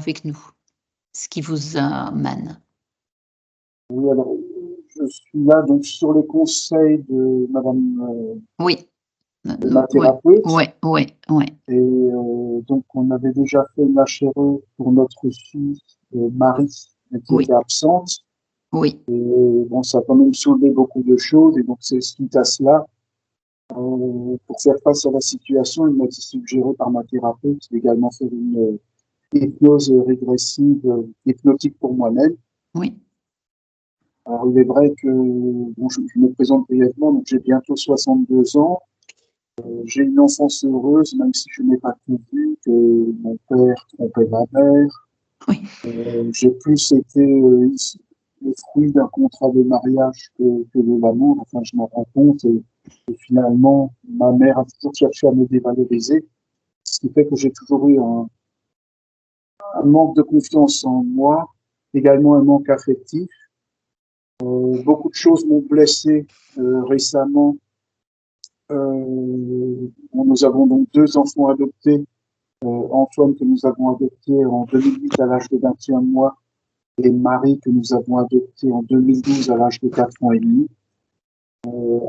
avec nous, ce qui vous amène. Oui, alors, je suis là donc sur les conseils de Madame Oui. ma thérapeute. Oui. Et donc, on avait déjà fait une HRE pour notre fille Marie, qui était absente. Oui. Et bon, ça a quand même soulevé beaucoup de choses. Et donc, c'est suite à cela, pour faire face à la situation, il m'a été suggéré par ma thérapeute d'également faire une hypnose régressive, hypnotique pour moi-même. Oui. Alors, il est vrai que, bon, je me présente brièvement, donc j'ai bientôt 62 ans. J'ai une enfance heureuse, même si je n'ai pas tout vu, que mon père trompait ma mère. Oui. J'ai plus été le fruit d'un contrat de mariage que de l'amour. Enfin, je m'en rends compte. Et finalement, ma mère a toujours cherché à me dévaloriser, ce qui fait que j'ai toujours eu un manque de confiance en moi, également un manque affectif. Beaucoup de choses m'ont blessé récemment. Nous avons donc 2 enfants adoptés. Antoine que nous avons adopté en 2008 à l'âge de 21 mois et Marie que nous avons adopté en 2012 à l'âge de 4 ans et demi.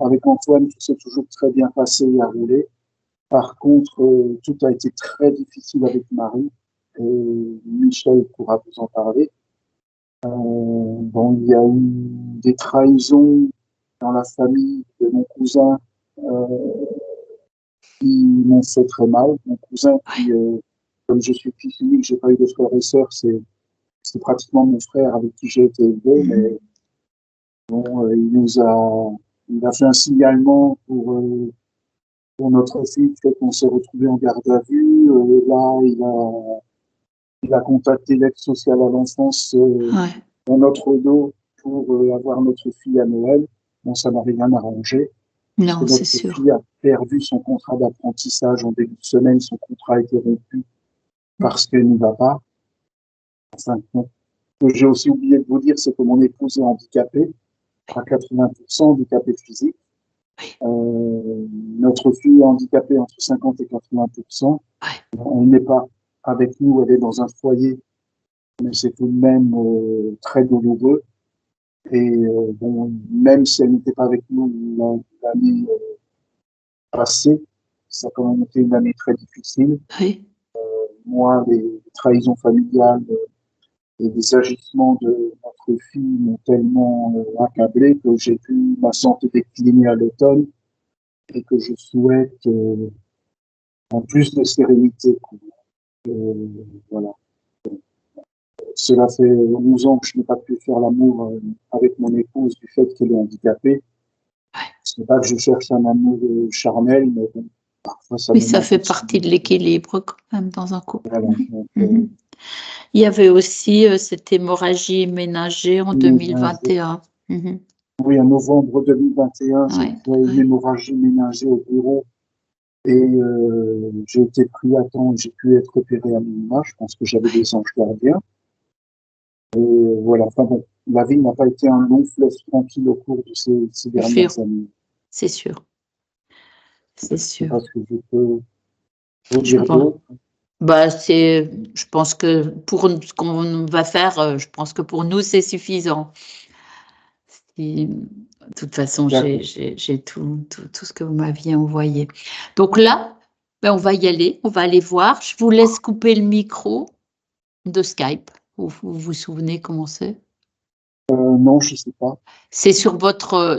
Avec Antoine, tout s'est toujours très bien passé et a roulé. Par contre, tout a été très difficile avec Marie. Et Michel pourra vous en parler. Bon, il y a eu des trahisons dans la famille de mon cousin qui m'ont fait très mal. Mon cousin qui, comme je suis fils unique, j'ai pas eu de frères et sœurs, c'est pratiquement mon frère avec qui j'ai été élevé, mais bon, il a fait un signalement pour notre fille, fait qu'on s'est retrouvé en garde à vue. Là, il a contacté l'aide sociale à l'enfance dans notre dos pour avoir notre fille à Noël. Bon, ça n'a rien arrangé. Non, c'est sûr. Notre fille a perdu son contrat d'apprentissage en début de semaine. Son contrat a été rompu parce qu'elle n'y va pas. Enfin, bon. Ce que j'ai aussi oublié de vous dire, c'est que mon épouse est handicapée, à 80% handicapée physique. Notre fille est handicapée entre 50 et 80%. Elle n'est pas avec nous, elle est dans un foyer, mais c'est tout de même très douloureux. Et bon, même si elle n'était pas avec nous l'année passée, ça a quand même été une année très difficile. Oui. Moi, les trahisons familiales et les agissements de notre fille m'ont tellement accablé que j'ai vu ma santé décliner à l'automne et que je souhaite en plus de sérénité. Voilà. Cela fait 11 ans que je n'ai pas pu faire l'amour avec mon épouse du fait qu'elle est handicapée. Ce n'est pas que je cherche un amour charnel, mais bon, parfois ça Oui, ça fait partie de l'équilibre quand même dans un couple. Voilà, donc, il y avait aussi cette hémorragie ménagée en 2021. Oui, en novembre 2021, j'ai fait une hémorragie ménagée au bureau et j'ai été pris à temps, j'ai pu être opéré à minima. Je pense que j'avais des anges gardiens. Et voilà, enfin bon, la vie n'a pas été un long fleuve tranquille au cours de ces dernières années. C'est sûr. C'est sûr. Parce que je peux vous dire d'autres. Bah, je pense que pour ce qu'on va faire, je pense que pour nous, c'est suffisant. De toute façon, j'ai tout ce que vous m'aviez envoyé. Donc là, ben, on va y aller, on va aller voir. Je vous laisse couper le micro de Skype. Vous vous souvenez comment c'est? Non, je ne sais pas. C'est sur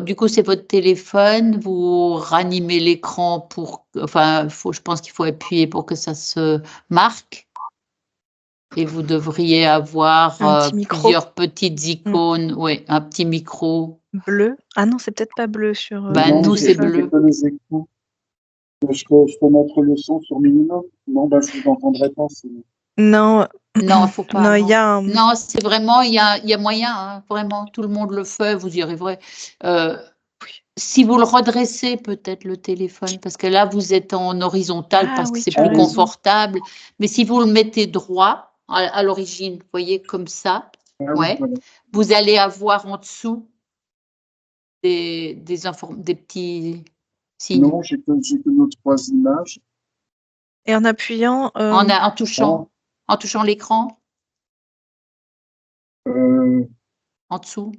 du coup, c'est votre téléphone, vous ranimez l'écran je pense qu'il faut appuyer pour que ça se marque. Et vous devriez avoir plusieurs petites icônes, oui, un petit micro. Bleu. Ah non, c'est peut-être pas bleu sur. Nous, c'est bleu. Je peux mettre le son sur minimum? Non, je ne vous entendrai pas. Non. Non, il faut pas. Non, il y a Non, c'est vraiment, il y a moyen, hein, vraiment, tout le monde le fait, vous y arriverez. Si vous le redressez, peut-être le téléphone, parce que là, vous êtes en horizontal parce que c'est plus confortable. Mais si vous le mettez droit, à l'origine, vous voyez, comme ça, vous allez avoir en dessous des petits signes. Non, j'ai que nos 3 images. Et en appuyant. En touchant l'écran. En dessous.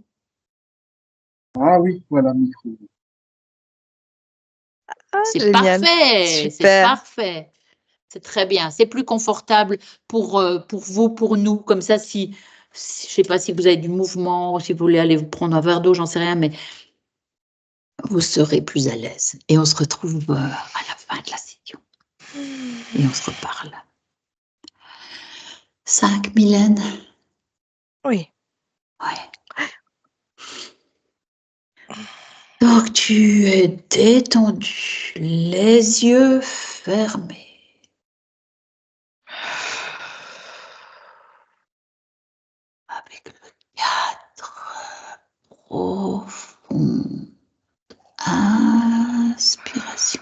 Ah oui, voilà, micro. C'est génial. parfait, c'est Super. parfait. C'est très bien. C'est plus confortable pour vous, pour nous. Comme ça, je sais pas si vous avez du mouvement, si vous voulez aller vous prendre un verre d'eau, j'en sais rien, mais vous serez plus à l'aise. Et on se retrouve à la fin de la session. Et on se reparle. 5, Mylène? Oui. Ouais. Donc, tu es détendu, les yeux fermés. Avec le 4, profond. Inspiration.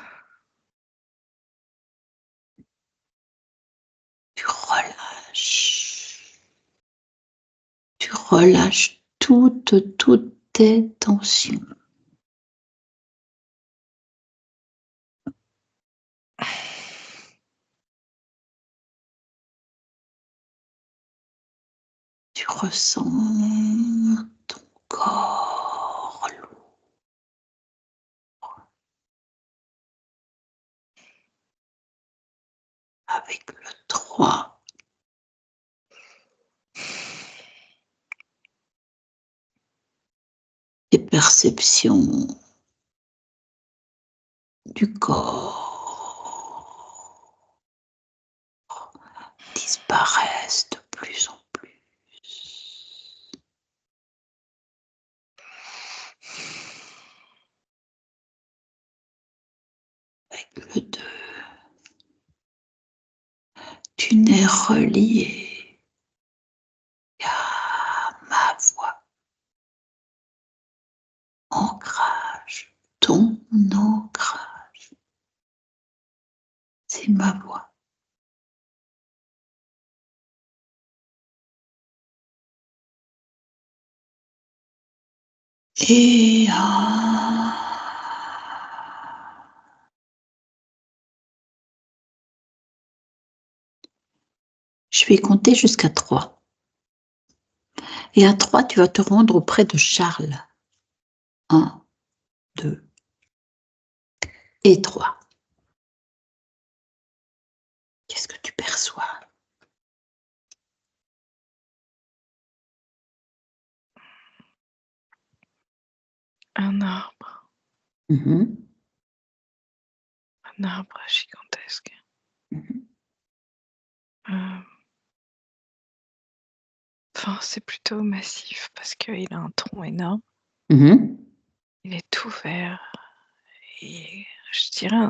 Tu relâches. Tu relâches toutes tes tensions. Tu ressens ton corps lourd. Avec le 3. Tes perceptions du corps disparaissent de plus en plus. Avec le 2, tu n'es relié qu'à ma voix. Ancrage, ton ancrage. C'est ma voix. Et je vais compter jusqu'à 3. Et à 3, tu vas te rendre auprès de Charles. 1, 2 et 3. Qu'est-ce que tu perçois? Un arbre. Mm-hmm. Un arbre gigantesque. Mm-hmm. Enfin, c'est plutôt massif parce qu'il a un tronc énorme. Mm-hmm. Il est tout vert. Et je dirais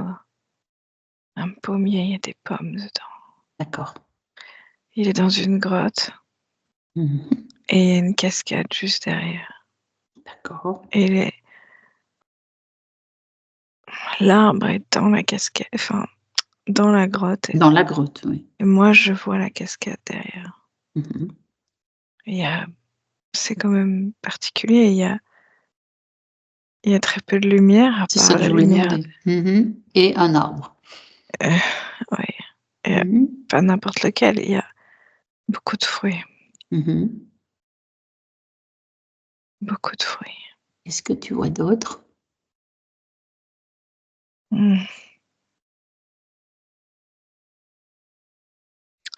un pommier, il y a des pommes dedans. D'accord. Il est dans une grotte. Mm-hmm. Et il y a une cascade juste derrière. D'accord. Et l'arbre est dans la cascade, enfin, dans la grotte. Dans la grotte, oui. Et moi, je vois la cascade derrière. Mm-hmm. C'est quand même particulier. Il y a très peu de lumière, à C'est part ça que la je voulais lumière. demander. Mm-hmm. Et un arbre. Oui. Mm-hmm. Pas n'importe lequel. Il y a beaucoup de fruits. Mm-hmm. Beaucoup de fruits. Est-ce que tu vois d'autres? Il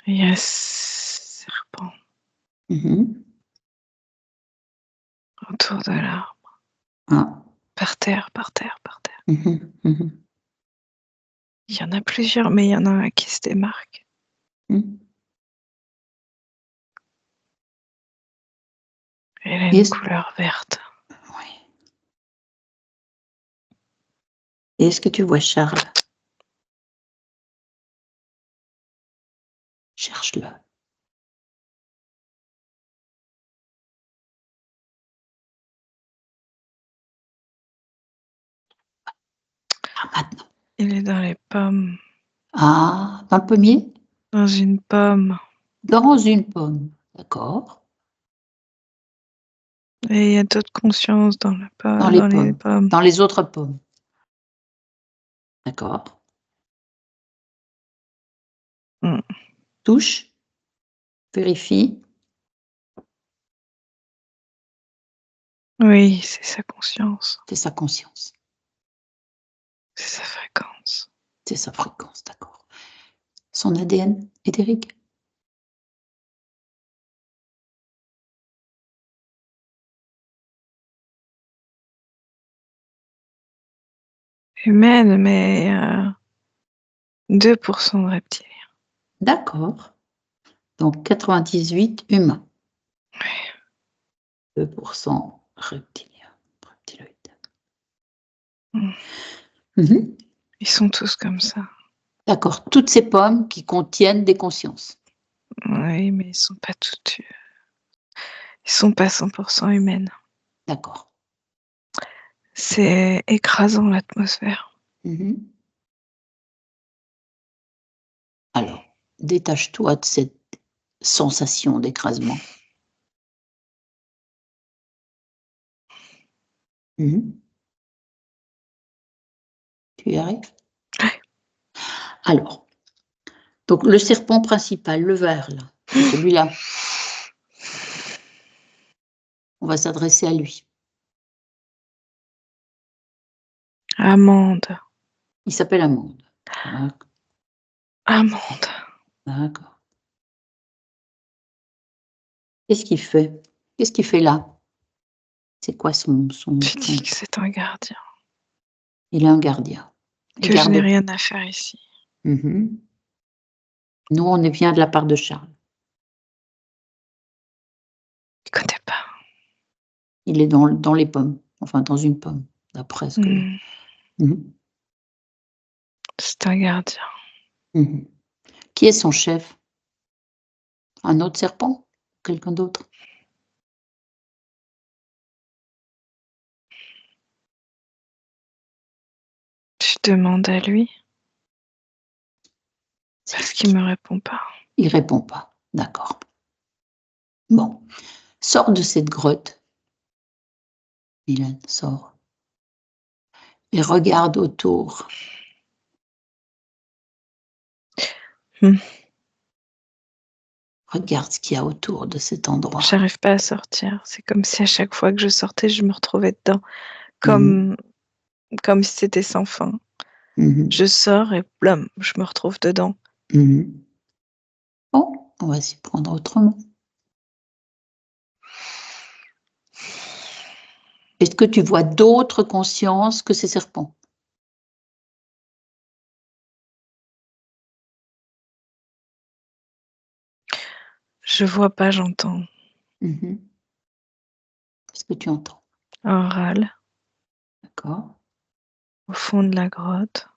y a serpent Mm-hmm. autour de l'arbre. Ah. Par terre, par terre, par terre. Mm-hmm. Mm-hmm. Il y en a plusieurs, mais il y en a un qui se démarque. Mm-hmm. Elle a une couleur verte. Oui. Et est-ce que tu vois Charles? Cherche-le. Ah, maintenant. Il est dans les pommes. Ah, dans le pommier? Dans une pomme. Dans une pomme. D'accord. Et il y a d'autres consciences dans la pomme, Dans les pommes. Dans les autres pommes. D'accord. Touche. Vérifie. Oui, c'est sa conscience. C'est sa conscience. C'est sa fréquence. C'est sa fréquence, d'accord. Son ADN, éthérique? Humaine, mais 2% de reptiliens. D'accord. Donc 98 humains. Ouais. 2% reptiliens, reptiloïdes. Ils sont tous comme ça. D'accord. Toutes ces pommes qui contiennent des consciences. Oui, mais ils sont pas toutes. Ils sont pas 100% humaines. D'accord. C'est écrasant l'atmosphère. Alors, détache-toi de cette sensation d'écrasement. Tu y arrives? Ouais. Alors, donc le serpent principal, le vert, là, c'est celui-là. On va s'adresser à lui. Amande. Il s'appelle Amande. Amande. D'accord. Qu'est-ce qu'il fait? Qu'est-ce qu'il fait là? C'est quoi son... Tu dis que c'est un gardien. Il est un gardien. Que je n'ai rien à faire ici. Nous, on vient de la part de Charles. Il connaît pas. Il est dans les pommes, enfin dans une pomme, d'après ce que... C'est un gardien. Qui est son chef? Un autre serpent? Quelqu'un d'autre? Je demande à lui. Parce qu'il me répond pas. Il répond pas, d'accord. Bon, sors de cette grotte. Mylène, sors. Et regarde autour. Regarde ce qu'il y a autour de cet endroit. J'arrive pas à sortir. C'est comme si à chaque fois que je sortais, je me retrouvais dedans. Comme si c'était sans fin. Je sors et blum, je me retrouve dedans. Bon, on va s'y prendre autrement. Est-ce que tu vois d'autres consciences que ces serpents? Je vois pas, j'entends. Qu'est-ce que tu entends? Un râle. D'accord. Au fond de la grotte.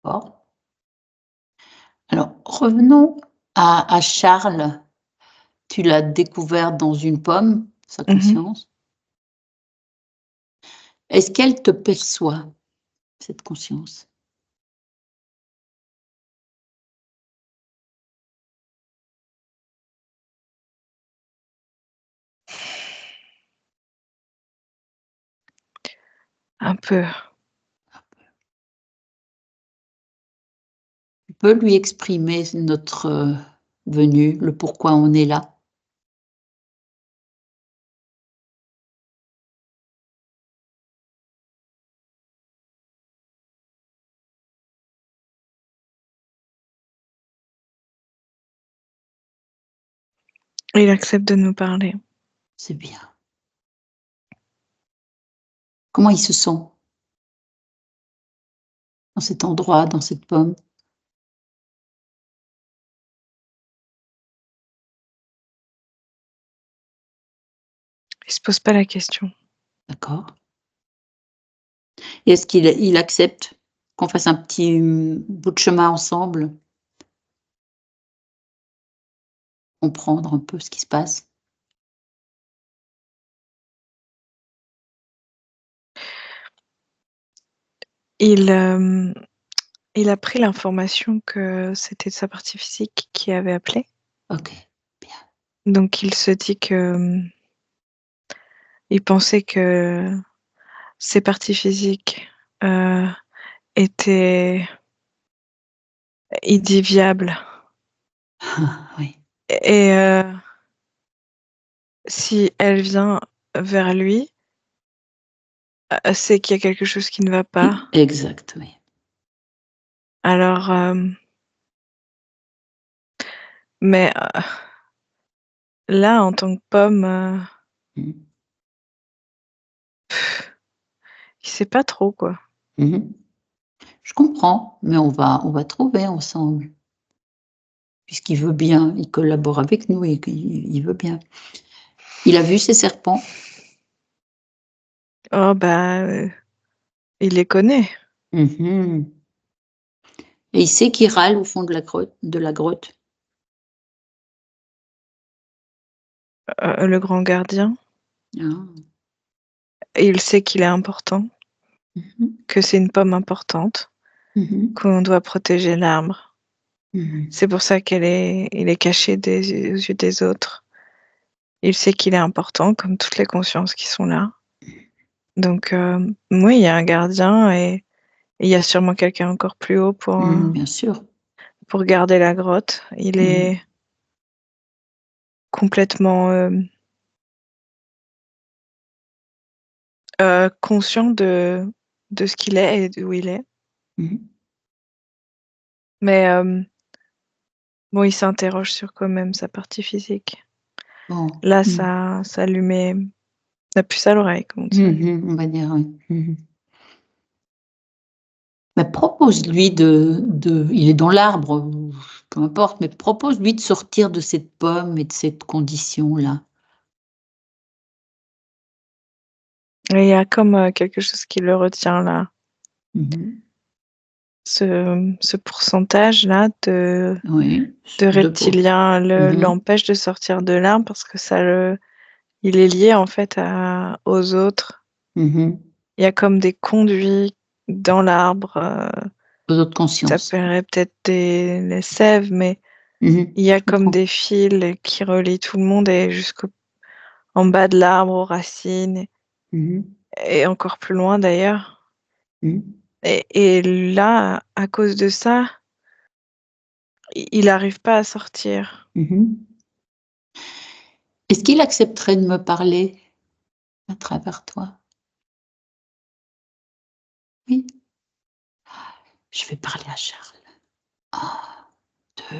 D'accord. Alors, revenons à Charles. Tu l'as découvert dans une pomme, sa conscience. Est-ce qu'elle te perçoit, cette conscience? Un peu. Tu peux lui exprimer notre venue, le pourquoi on est là? Il accepte de nous parler. C'est bien. Comment il se sent dans cet endroit, dans cette pomme? Il se pose pas la question. D'accord. Et est-ce qu'il accepte qu'on fasse un petit bout de chemin ensemble? Comprendre un peu ce qui se passe? Il a pris l'information que c'était sa partie physique qui avait appelé. Ok, bien. Donc il se dit que il pensait que ses parties physiques étaient Il dit viable. Oui. Et si elle vient vers lui, c'est qu'il y a quelque chose qui ne va pas. Exact, oui. Alors, mais là, en tant que pomme, Mhm. il sait pas trop, quoi. Mhm. Je comprends, mais on va trouver ensemble. Puisqu'il veut bien, il collabore avec nous et il veut bien. Il a vu ces serpents? Oh, il les connaît. Mhm. Et il sait qu'il râle au fond de la grotte. Le grand gardien. Ah. Et il sait qu'il est important, que c'est une pomme importante, qu'on doit protéger l'arbre. C'est pour ça il est caché aux yeux des autres. Il sait qu'il est important, comme toutes les consciences qui sont là. Donc, oui, il y a un gardien et il y a sûrement quelqu'un encore plus haut Bien sûr. pour garder la grotte. Il est complètement conscient de ce qu'il est et d'où il est. Mais bon, il s'interroge sur quand même sa partie physique. Bon. Là, ça lui met la puce à l'oreille, comme on dit. On va dire, oui. Mais propose-lui il est dans l'arbre, peu importe, mais propose-lui de sortir de cette pomme et de cette condition-là. Et il y a comme quelque chose qui le retient là. Ce pourcentage-là de reptiliens l'empêche de sortir de l'arbre parce que il est lié en fait aux autres. Il y a comme des conduits dans l'arbre. Aux autres consciences. Ça s'appellerait peut-être les sèves, mais il y a comme des fils qui relient tout le monde et jusqu'en bas de l'arbre, aux racines, et encore plus loin d'ailleurs. Et là, à cause de ça, il n'arrive pas à sortir. Est-ce qu'il accepterait de me parler à travers toi? Oui. Je vais parler à Charles. 1, 2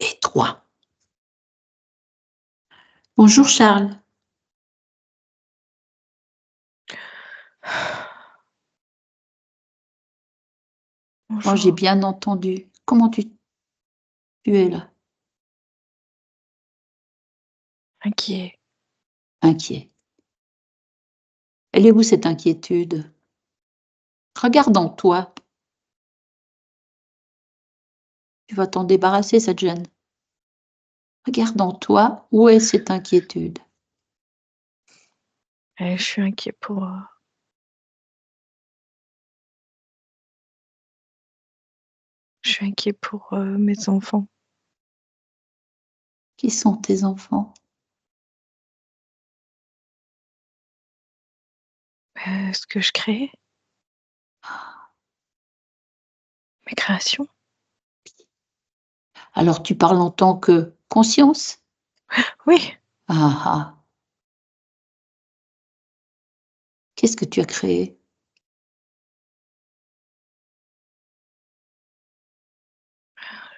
et 3. Bonjour Charles. Bonjour. Oh, j'ai bien entendu. Comment tu es là? Inquiet. Inquiet. Elle est où cette inquiétude? Regarde en toi. Tu vas t'en débarrasser, cette gêne. Regarde en toi, où est cette inquiétude? Je suis inquiet pour... Je suis inquiet pour mes enfants. Qui sont tes enfants? Ce que je crée. Mes créations. Alors tu parles en tant que conscience? Oui. Ah. Qu'est-ce que tu as créé?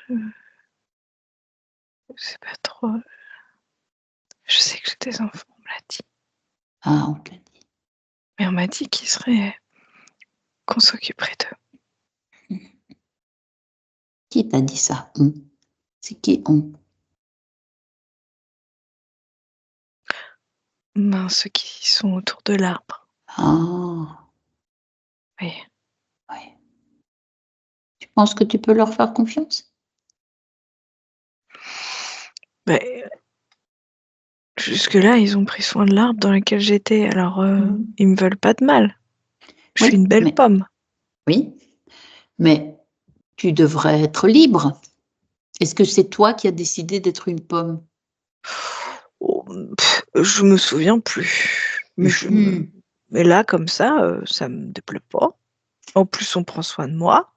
Je sais pas trop. Je sais que j'ai des enfants, on me l'a dit. Ah, on te l'a dit. Mais on m'a dit qu'on s'occuperait d'eux. Qui t'a dit ça? C'est qui on? Ceux qui sont autour de l'arbre. Ah. Oui. Tu penses que tu peux leur faire confiance? Jusque-là, ils ont pris soin de l'arbre dans lequel j'étais, alors ils me veulent pas de mal. Je suis une belle pomme. Oui, mais tu devrais être libre. Est-ce que c'est toi qui as décidé d'être une pomme? Je me souviens plus. Mais là, comme ça me déplaît pas. En plus, on prend soin de moi.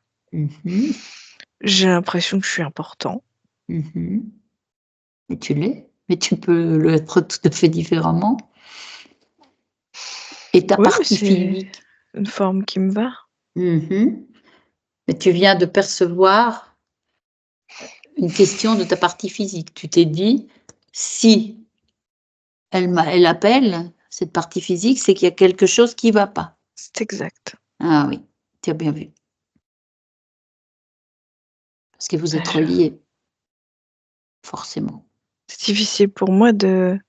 J'ai l'impression que je suis important. Et tu l'es, mais tu peux l'être tout à fait différemment. Et ta partie physique? Une forme qui me va. Mais tu viens de percevoir une question de ta partie physique. Tu t'es dit, si elle appelle, cette partie physique, c'est qu'il y a quelque chose qui ne va pas. C'est exact. Ah oui, tu as bien vu. Parce que vous êtes reliés, forcément. C'est difficile pour moi de...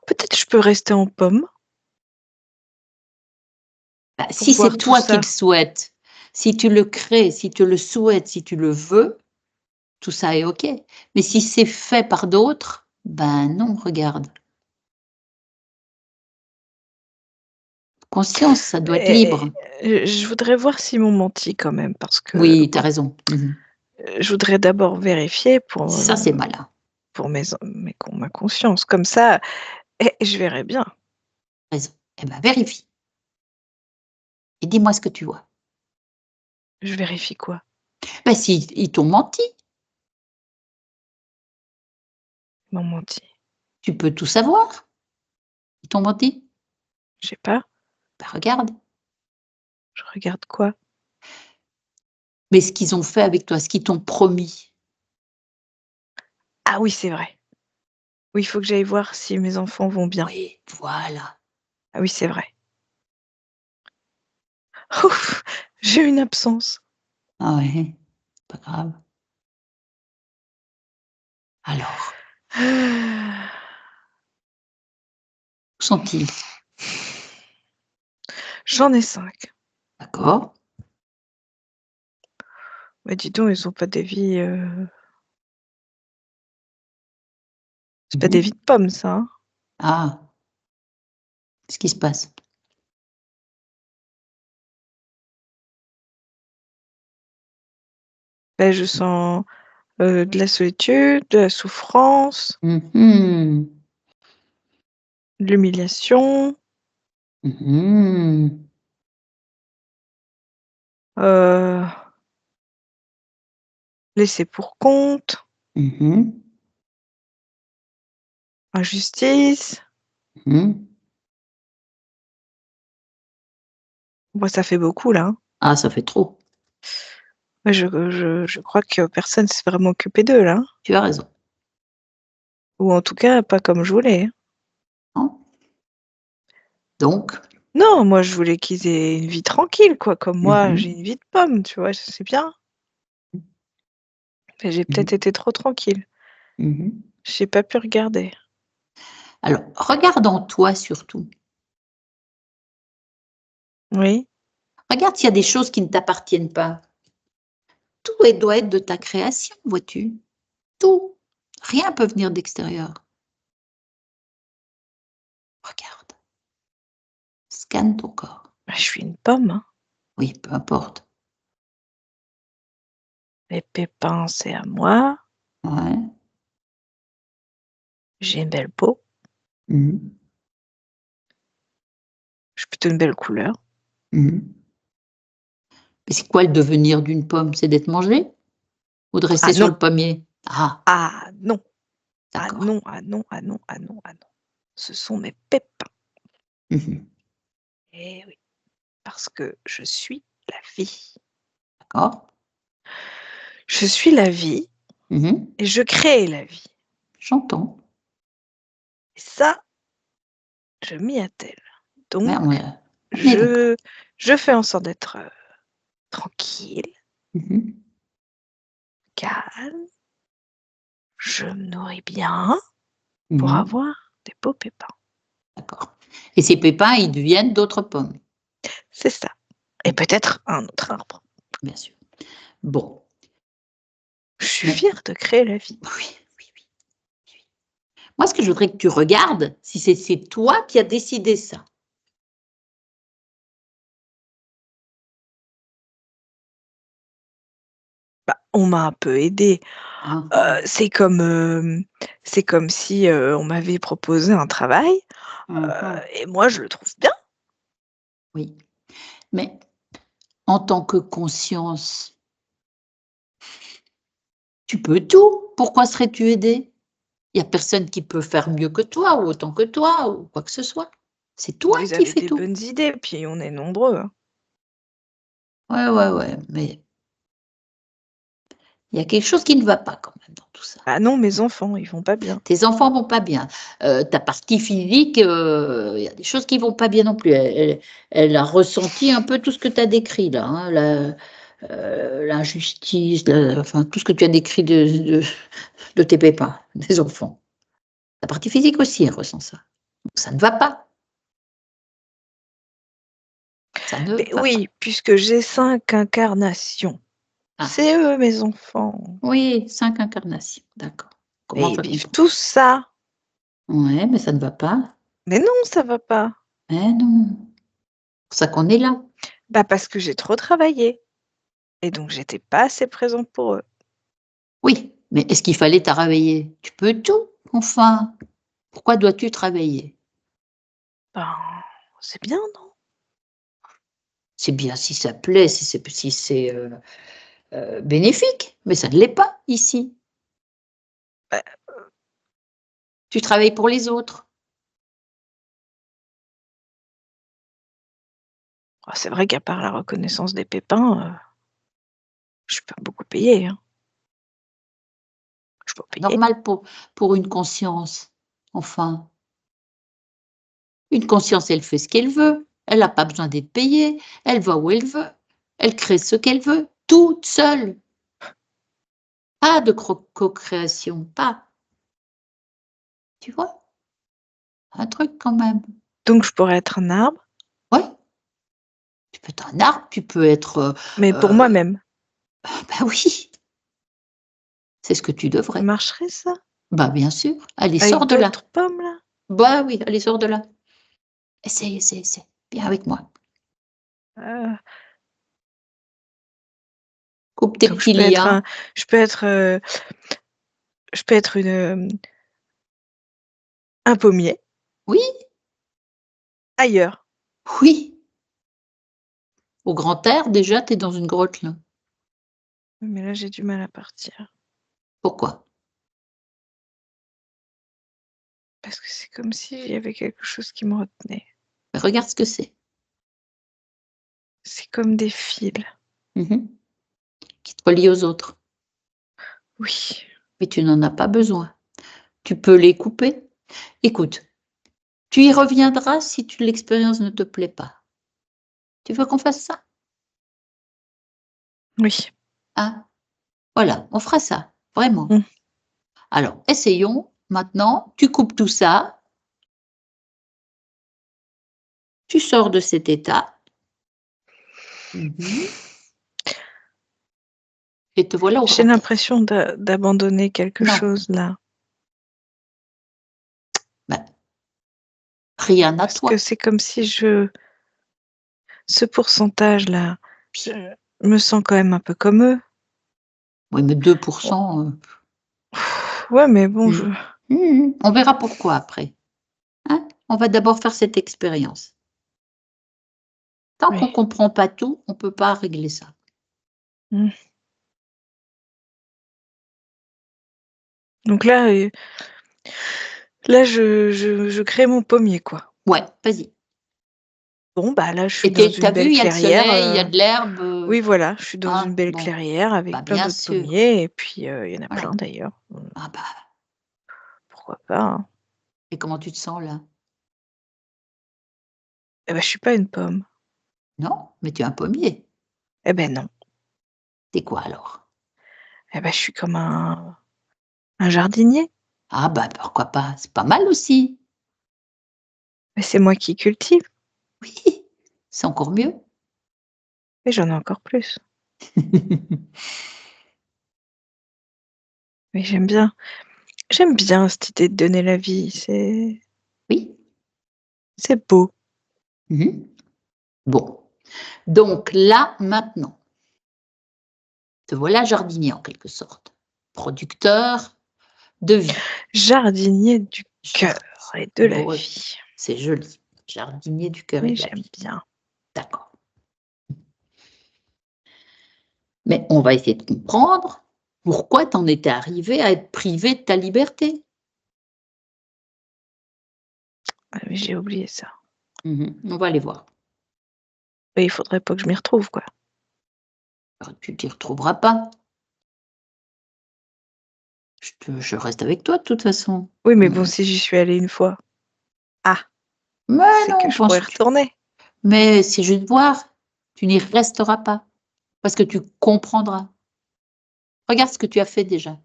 Peut-être je peux rester en pomme. Si c'est toi qui le souhaites, si tu le crées, si tu le souhaites, si tu le veux, tout ça est OK. Mais si c'est fait par d'autres, ben non, regarde. Conscience, ça doit être libre. Je voudrais voir s'ils m'ont menti quand même, parce que... Oui, tu as raison. Je voudrais d'abord vérifier pour... Ça, c'est malin. Pour ma conscience. Comme ça, je verrai bien. Raison. Eh bien, vérifie. Et dis-moi ce que tu vois. Je vérifie quoi? Ben, si ils t'ont menti. Ils m'ont menti. Tu peux tout savoir. Ils t'ont menti? Je sais pas. Ben, regarde. Je regarde quoi? Mais ce qu'ils ont fait avec toi, ce qu'ils t'ont promis. Ah oui, c'est vrai. Oui, il faut que j'aille voir si mes enfants vont bien. Oui, voilà. Ah oui, c'est vrai. Ouf, j'ai une absence. Ah ouais, pas grave. Alors, où sont-ils? J'en ai 5. D'accord. Mais dis donc, ils ont pas des vies... C'est pas des vies de pommes, ça. Hein. Ah, qu'est-ce qui se passe? Ben, je sens de la solitude, de la souffrance, de l'humiliation, laissé pour compte, injustice. Moi, ça fait beaucoup, là. Hein. Ah, ça fait trop. Ouais, je crois que personne s'est vraiment occupé d'eux, là. Hein. Tu as raison. Ou en tout cas, pas comme je voulais. Hein. Non? Donc? Non, moi, je voulais qu'ils aient une vie tranquille, quoi. Comme moi, j'ai une vie de pomme, tu vois, c'est bien. Mais j'ai peut-être été trop tranquille. J'ai pas pu regarder. Alors, regarde en toi surtout. Oui. Regarde s'il y a des choses qui ne t'appartiennent pas. Tout doit être de ta création, vois-tu. Tout. Rien peut venir d'extérieur. Regarde. Scanne ton corps. Je suis une pomme. Hein. Oui, peu importe. Les pépins, c'est à moi. Ouais. J'ai une belle peau. J'ai plutôt une belle couleur. Mais c'est quoi le devenir d'une pomme? C'est d'être mangée? Ou de rester sur le pommier? Ah. Ah non. Ah D'accord. non, ah non, ah non, ah non, ah non. Ce sont mes pépins. Eh oui. Parce que je suis la vie. D'accord. Je suis la vie et je crée la vie. J'entends. Et ça, je m'y attelle. Donc, je fais en sorte d'être tranquille, calme. Je me nourris bien pour avoir des beaux pépins. D'accord. Et ces pépins, ils deviennent d'autres pommes. C'est ça. Et peut-être un autre arbre. Bien sûr. Bon. Je suis fière de créer la vie. Oui. Moi, ce que je voudrais que tu regardes, si c'est toi qui as décidé ça. Bah, on m'a un peu aidée. C'est comme si on m'avait proposé un travail et moi, je le trouve bien. Oui. Mais en tant que conscience, tu peux tout. Pourquoi serais-tu aidé? Il n'y a personne qui peut faire mieux que toi ou autant que toi ou quoi que ce soit. C'est toi Vous qui avez fais des tout. bonnes idées, puis on est nombreux. Hein. Ouais, mais il y a quelque chose qui ne va pas quand même dans tout ça. Ah non, mes enfants, ils vont pas bien. Tes enfants vont pas bien. Ta partie physique, il y a des choses qui vont pas bien non plus. Elle a ressenti un peu tout ce que tu as décrit là, hein, l'injustice, enfin tout ce que tu as décrit de tes pépins, des enfants. La partie physique aussi, elle ressent ça. Donc ça ne va pas. Ça ne Mais va oui, pas. puisque j'ai 5 incarnations. Ah, C'est eux, mes enfants. oui, 5 incarnations, d'accord. Comment Mais on ils fait vivent comprendre? tous ça. Ouais, mais ça ne va pas. Mais non, ça va pas. Mais non. C'est pour ça qu'on est là. Bah parce que j'ai trop travaillé. Et donc j'étais pas assez présente pour eux. Oui, mais est-ce qu'il fallait travailler? Tu peux tout, enfin. Pourquoi dois-tu travailler? Ben, c'est bien, non? C'est bien si ça plaît, si c'est bénéfique, mais ça ne l'est pas ici. Bah, Tu travailles pour les autres. c'est vrai qu'à part la reconnaissance des pépins, je peux beaucoup payer. Hein. Je peux payer. Normal pour une conscience, enfin. Une conscience, elle fait ce qu'elle veut. Elle n'a pas besoin d'être payée. Elle va où elle veut. Elle crée ce qu'elle veut, toute seule. Pas de co-création, pas. Tu vois? Un truc quand même. Donc je pourrais être un arbre, Ouais. Tu peux être un arbre, tu peux être. mais pour moi-même. Bah oui, c'est ce que tu Ça devrais. marcherait ça? Bah bien sûr. Allez, Avec sors de là. d'autres pommes là? Bah oui, allez, sors de là. Essaye, essaye, essaye. Viens avec moi. Euh, Coupe tes donc petits liens. je peux être un pommier Oui, ailleurs. oui. Au grand air, déjà, tu es dans une grotte là. Mais là j'ai du mal à partir. Pourquoi? Parce que c'est comme s'il y avait quelque chose qui me retenait. Mais regarde ce que c'est. C'est comme des fils. Qui te relie aux autres. Oui. Mais tu n'en as pas besoin. Tu peux les couper. Écoute, tu y reviendras si l'expérience ne te plaît pas. Tu veux qu'on fasse ça? Oui. Hein? Voilà, on fera ça, vraiment. Mmh. Alors, essayons. Maintenant, tu coupes tout ça. Tu sors de cet état. Et te voilà au J'ai grand air. l'impression d'abandonner quelque Non, chose là. ben, rien à Parce que toi. c'est comme si ce pourcentage-là, je me sens quand même un peu comme eux. Oui, mais 2%. Ouais, mais bon, je. On verra pourquoi après. Hein? On va d'abord faire cette expérience. Tant qu'on Oui. ne comprend pas tout, on ne peut pas régler ça. Mmh. Donc là, je crée mon pommier, quoi. Ouais, vas-y. Bon, bah là, je suis Et dans tu une as vu, belle il y a le clairière. soleil, il y a de l'herbe. Oui, voilà, je suis dans une belle Bon, clairière bah avec plein bien d'autres sûr. pommiers, et puis il y en a Voilà. plein d'ailleurs. Ah bah, Pourquoi pas, hein. et comment tu te sens là? Eh ben, je suis pas une pomme. Non, mais tu es un pommier. Eh ben non. T'es quoi alors? Eh ben, je suis comme un jardinier. Ah bah pourquoi pas? C'est pas mal aussi. Mais c'est moi qui cultive, Oui, c'est encore mieux. et j'en ai encore plus. Mais j'aime bien cette idée de donner la vie, Oui. c'est beau. Bon. Donc là, maintenant, te voilà jardinier en quelque sorte. Producteur de vie. Jardinier du cœur et de la Bon, vie. c'est joli. Jardinier du cœur et Oui, de la j'aime vie. bien. D'accord. Mais on va essayer de comprendre pourquoi tu en étais arrivé à être privé de ta liberté. Ah, mais j'ai oublié ça. On va aller voir. Mais il faudrait pas que je m'y retrouve, quoi. Alors, tu t'y retrouveras pas. Je reste avec toi de toute façon. Oui, mais bon, si j'y suis allée une fois. Mais c'est non, que je pourrais retourner. Mais c'est juste voir. Tu n'y resteras pas. Parce que tu comprendras. Regarde ce que tu as fait déjà.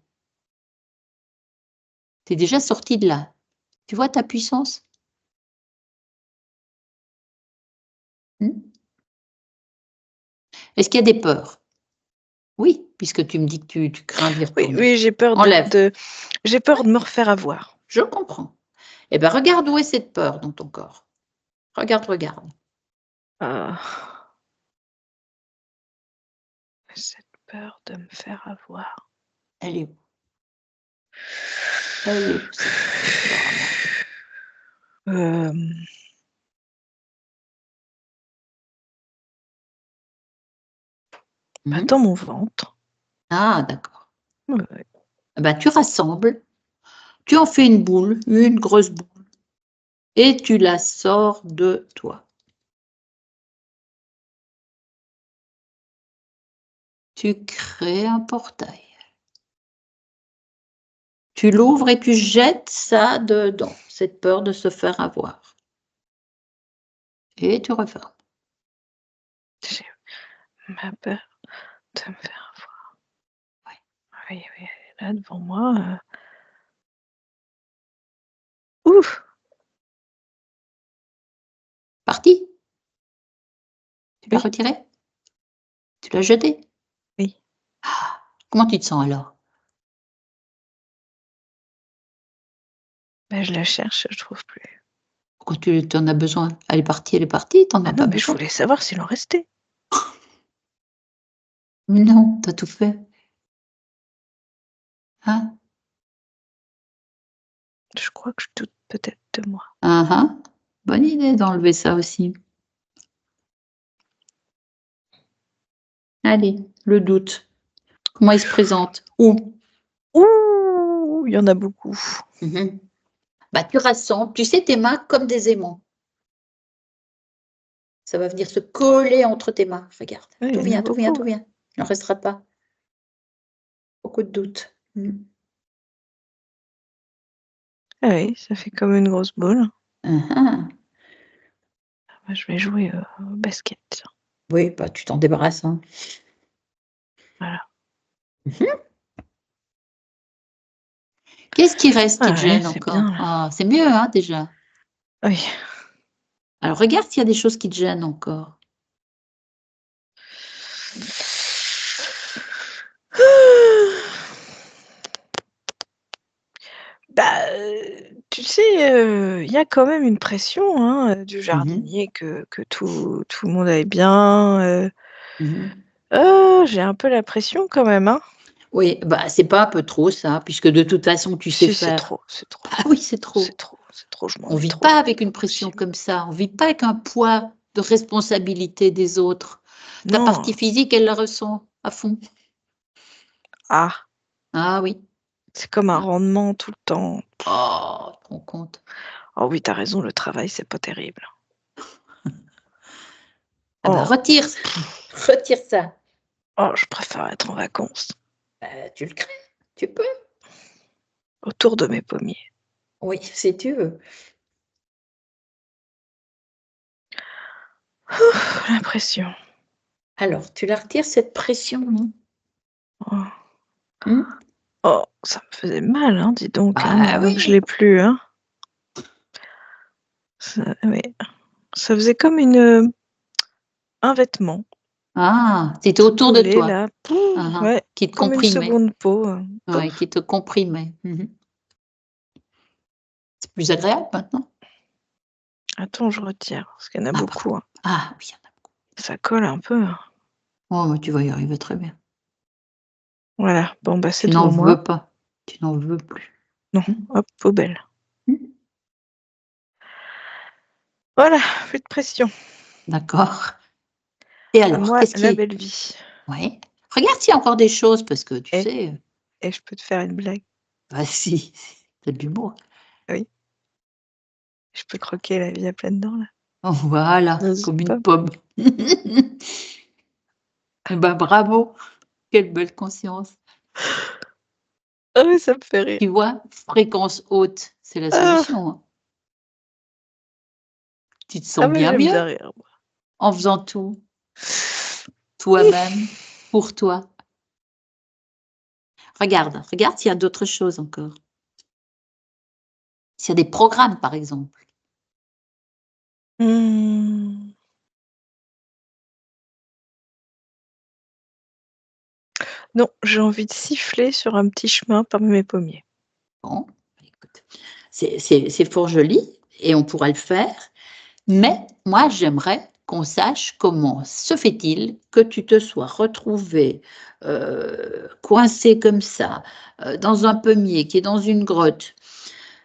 Tu es déjà sorti de là. Tu vois ta puissance? Est-ce qu'il y a des peurs? Oui, puisque tu me dis que tu crains d'y retourner. Oui, j'ai peur j'ai peur de me refaire avoir. Je comprends. Eh bien, regarde où est cette peur dans ton corps. Regarde. Cette peur de me faire avoir. Elle est où? Elle est où cette peur? Dans mon ventre. Ah, d'accord. Ouais. Tu rassembles, tu en fais une boule, une grosse boule, et tu la sors de toi. Tu crées un portail. Tu l'ouvres et tu jettes ça dedans, cette peur de se faire avoir. Et tu refermes. J'ai ma peur de me faire avoir. Oui, elle est là devant moi. Ouf! Parti? Tu l'as retiré? Tu l'as jeté? Oui. Comment tu te sens alors? Je la cherche, je trouve plus. Pourquoi tu en as besoin? Elle est partie, t'en as pas non, mais je besoin. voulais savoir s'il en restait. Non, t'as tout fait. Hein? Je crois que je doute peut-être de moi. Bonne idée d'enlever ça aussi. Allez, le doute. Comment il se présente? Où? Ouh, il y en a beaucoup. Tu rassembles, tu sais, tes mains comme des aimants. Ça va venir se coller entre tes mains. Regarde, Oui, tout il y en a vient. beaucoup. Il n'en restera pas. Beaucoup de doutes. Ah oui, ça fait comme une grosse boule. Je vais jouer au basket. Oui, tu t'en débarrasses. Voilà. Qu'est-ce qui reste qui te gêne c'est encore? bien, C'est mieux, déjà. Oui. Alors, regarde s'il y a des choses qui te gênent encore. Tu sais, il y a quand même une pression du jardinier que tout le monde aille bien. J'ai un peu la pression quand même. Oui, c'est pas un peu trop ça, puisque de toute façon, tu sais Si, faire. c'est trop. Ah oui, c'est trop. C'est trop, je On m'ennuie vit trop. pas avec une pression comme ça. On vit pas avec un poids de responsabilité des autres. Ta partie physique, elle la ressent à fond. Ah oui. C'est comme un rendement tout le temps. Oh, tu te rends compte. Oh oui, t'as raison, le travail, c'est pas terrible. Retire ça. Oh, je préfère être en vacances. Tu le crées, tu peux. Autour de mes pommiers. Oui, si tu veux. La pression. Alors, tu la retires, cette pression, non? Oh, ça me faisait mal, dis donc, Oui. que je l'ai plus. Oui. Ça faisait comme un vêtement. C'était autour de toi. Là. Ouais, qui te comme comprimait. Une seconde peau. Ouais, qui te comprimait. C'est plus agréable maintenant? Attends, je retire, parce qu'il y en a beaucoup. Oui, il y en a beaucoup. Ça colle un peu. Oh, mais tu vas y arriver très bien. Voilà, c'est tu n'en devant moi. veux pas. Tu n'en veux plus. Non, hop, poubelle. Voilà, plus de pression. D'accord. Et alors, moi, qu'est-ce qui la est... belle vie. Oui. Regarde s'il y a encore des choses, parce que tu sais. Et je peux te faire une blague. Bah si, t'as de l'humour. Oui. Je peux croquer la vie à pleines dents, là. Oh, voilà, comme une pomme. Eh ben, bravo. Quelle belle conscience. Ah oui, ça me fait rire. Tu vois, fréquence haute, c'est la solution. Hein. Tu te sens bien mieux rire, moi. en faisant tout. Toi-même, pour toi. Regarde s'il y a d'autres choses encore. S'il y a des programmes, par exemple. Non, j'ai envie de siffler sur un petit chemin parmi mes pommiers. Bon, écoute, c'est fort joli et on pourra le faire. Mais moi, j'aimerais qu'on sache comment se fait-il que tu te sois retrouvé coincé comme ça, dans un pommier qui est dans une grotte,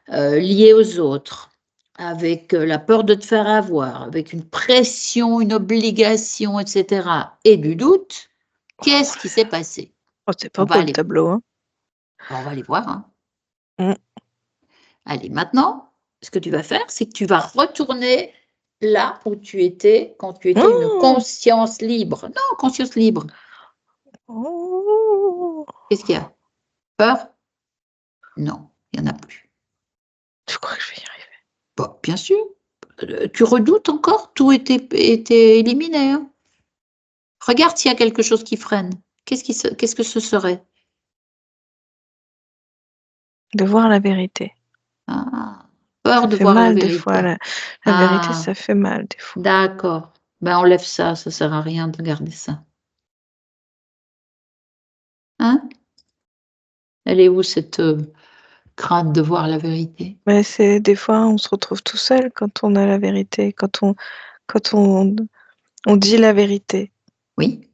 lié aux autres, avec la peur de te faire avoir, avec une pression, une obligation, etc., et du doute. Qu'est-ce qui s'est passé? Oh, c'est pas beau le tableau, hein. On va aller voir. Hein. Allez, maintenant, ce que tu vas faire, c'est que tu vas retourner là où tu étais quand tu étais une conscience libre. Non, conscience libre. Qu'est-ce qu'il y a? Peur? Non, il n'y en a plus. Tu crois que je vais y arriver? Bon, bien sûr. Tu redoutes encore? Tout était éliminé. Hein. Regarde s'il y a quelque chose qui freine. Qu'est-ce que ce serait? De voir la vérité. Ah, peur ça de fait voir mal la vérité. Des fois. La vérité, ça fait mal des fois. D'accord. Ben, enlève ça sert à rien de garder ça. Hein? Elle est où cette crainte de voir la vérité? Mais c'est des fois, on se retrouve tout seul quand on a la vérité, quand on dit la vérité. Oui,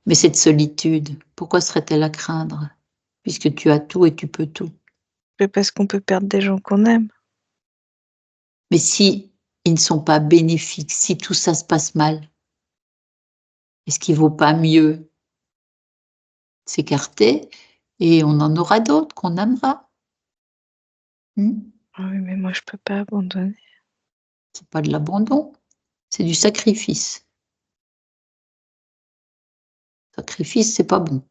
mais cette solitude, pourquoi serait-elle à craindre? Puisque tu as tout et tu peux tout. Mais parce qu'on peut perdre des gens qu'on aime. Mais si ils ne sont pas bénéfiques, si tout ça se passe mal, est-ce qu'il ne vaut pas mieux s'écarter et on en aura d'autres qu'on aimera? Ah oui, mais moi, je peux pas abandonner. C'est pas de l'abandon, c'est du sacrifice. Sacrifice, c'est pas bon.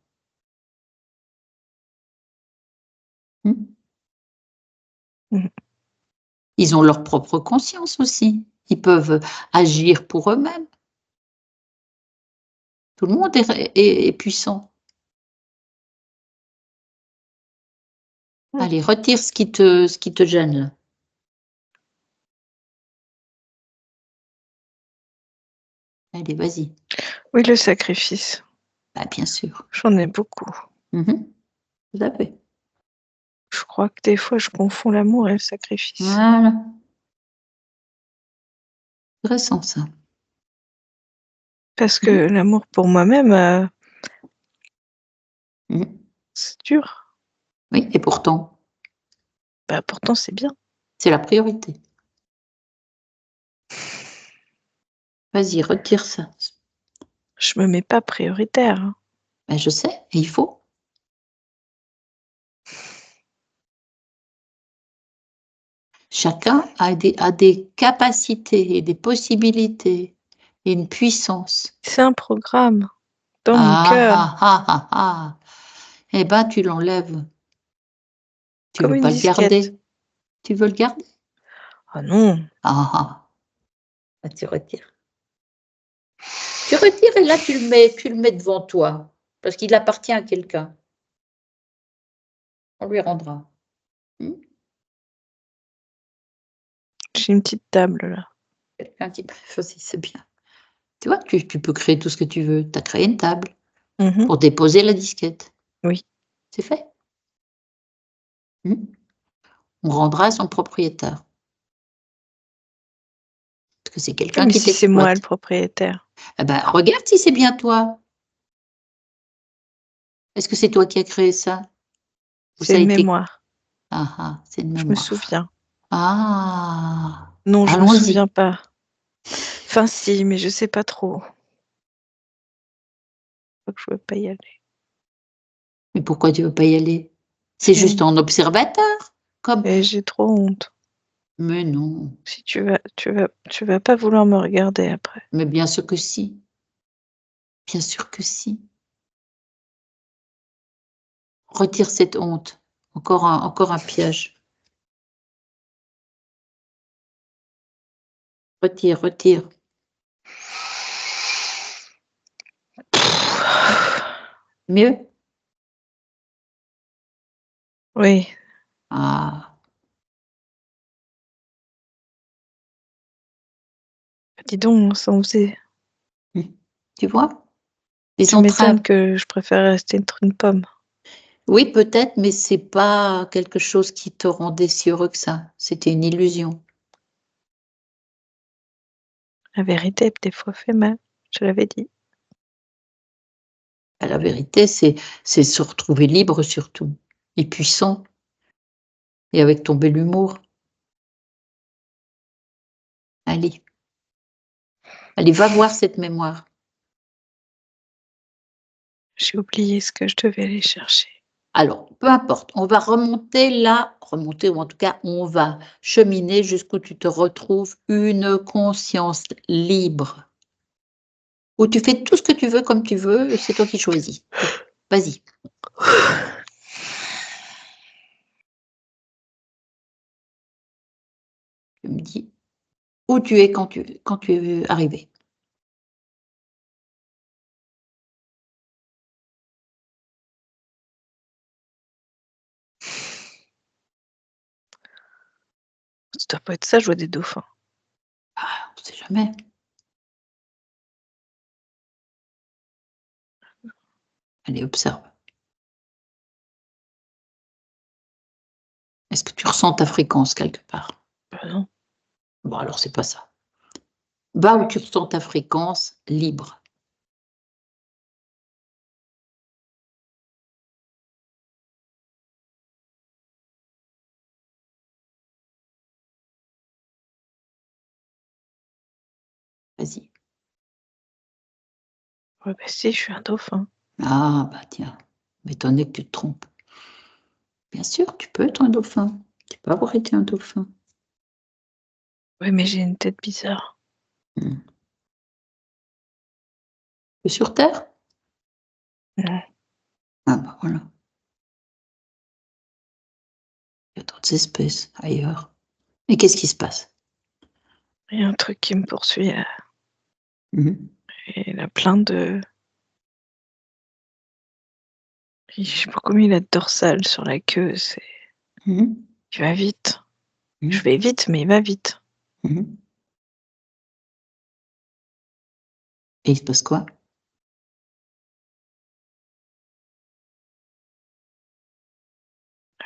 Ils ont leur propre conscience aussi. Ils peuvent agir pour eux-mêmes. Tout le monde est puissant. Allez, retire ce qui te gêne là. Allez, vas-y. Oui, le sacrifice. Bah, bien sûr. J'en ai beaucoup. Tout à fait. Je crois que des fois, je confonds l'amour et le sacrifice. Voilà. Intéressant, ça. Parce que l'amour pour moi-même, c'est dur. Oui, et pourtant? Bah, pourtant, c'est bien. C'est la priorité. Vas-y, retire ça. Je me mets pas prioritaire. Ben, je sais, et il faut. Chacun a des capacités et des possibilités et une puissance. C'est un programme dans mon cœur. Eh ben, tu l'enlèves. Tu Comme veux une pas disquette. Le garder? Tu veux le garder? Ah non. Tu retires. Tu retires et là, tu le mets devant toi. Parce qu'il appartient à quelqu'un. On lui rendra. J'ai une petite table là. Quelqu'un qui peut choisir, c'est bien. Tu vois, tu peux créer tout ce que tu veux. Tu as créé une table pour déposer la disquette. Oui. C'est fait. On rendra à son propriétaire. Parce que c'est quelqu'un qui t'exploite. C'est moi le propriétaire. Eh ben, regarde si c'est bien toi. Est-ce que c'est toi qui as créé ça? C'est une mémoire. C'est une mémoire. Je me souviens. Non, je me souviens pas. Enfin si, mais je sais pas trop. Je crois que je veux pas y aller. Mais pourquoi tu veux pas y aller? C'est juste en observateur, comme. Et j'ai trop honte. Mais non. Si tu vas pas vouloir me regarder après. Mais bien sûr que si. Bien sûr que si. Retire cette honte. Encore un piège. Retire. Mieux? Oui. Ah. Dis donc, ça en faisait. Tu vois? Les Tu m'étonnes entraves. que je préfère rester entre une pomme. Oui, peut-être, mais c'est pas quelque chose qui te rendait si heureux que ça. C'était une illusion. La vérité, des fois, fait mal. Je l'avais dit. La vérité, c'est se retrouver libre surtout, et puissant, et avec ton bel humour. Allez. Allez, va voir cette mémoire. J'ai oublié ce que je devais aller chercher. Alors, peu importe, on va remonter, ou en tout cas, on va cheminer jusqu'où tu te retrouves une conscience libre, où tu fais tout ce que tu veux comme tu veux, c'est toi qui choisis. Vas-y. Tu me dis où tu es quand tu es arrivé. Ça doit pas être ça, je vois des dauphins. Ah, on sait jamais. Allez, observe. Est-ce que tu ressens ta fréquence quelque part? Non. Bon, alors c'est pas ça. Va où tu ressens ta fréquence libre. Vas-y. Ouais, bah si, je suis un dauphin. Ah, bah tiens, m'étonner que tu te trompes. Bien sûr, tu peux être un dauphin. Tu peux avoir été un dauphin. Oui, mais j'ai une tête bizarre. Tu es sur Terre? Non. Ah bah voilà. Il y a d'autres espèces ailleurs. Mais qu'est-ce qui se passe? Il y a un truc qui me poursuit. Mhm. Et il a plein de... Je sais pas combien il a de dorsale sur la queue. Mhm. Il va vite. Mhm. Je vais vite, mais il va vite. Mhm. Et il se passe quoi?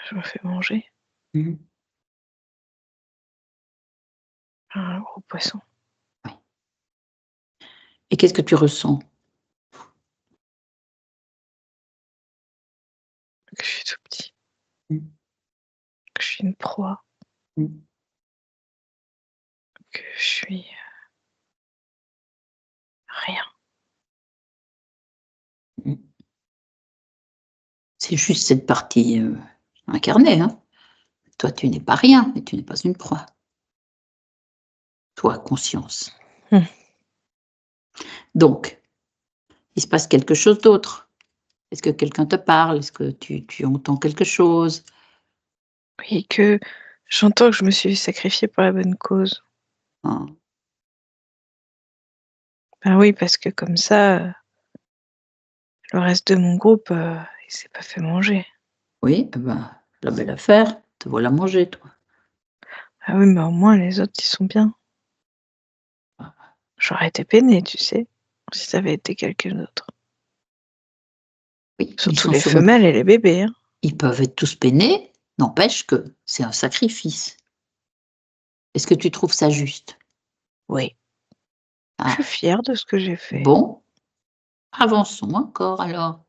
Je me fais manger. Mhm. Un gros poisson. Oui. Et qu'est-ce que tu ressens? Que je suis tout petit. Mhm. Que je suis une proie. Mhm. Que je suis... rien. Mhm. C'est juste cette partie incarnée, hein. Toi, tu n'es pas rien, mais tu n'es pas une proie. Toi, conscience. Donc, il se passe quelque chose d'autre. Est-ce que quelqu'un te parle? Est-ce que tu entends quelque chose? Oui, que j'entends que je me suis sacrifiée pour la bonne cause. Ah. Ben oui, parce que comme ça, le reste de mon groupe, il s'est pas fait manger. Oui, eh ben, la belle affaire, te voilà manger, toi. Ah oui, mais au moins les autres, ils sont bien. Ah. J'aurais été peinée, tu sais, si ça avait été quelqu'un d'autre. Oui, Surtout les femelles et les bébés. Hein. Ils peuvent être tous peinés, n'empêche que c'est un sacrifice. Est-ce que tu trouves ça juste? Oui. Je suis Ah, fière de ce que j'ai fait. bon, avançons encore alors.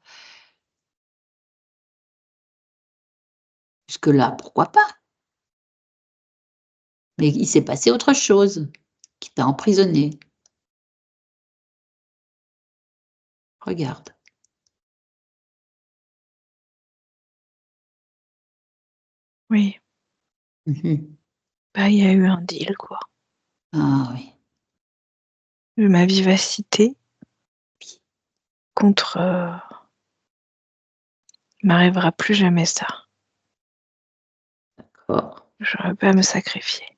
Jusque-là, pourquoi pas? Mais il s'est passé autre chose qui t'a emprisonné. Regarde. Oui. Bah, il y a eu un deal, quoi. Ah oui. Ma vivacité contre m'arrivera plus jamais ça. D'accord. J'aurais pas à me sacrifier.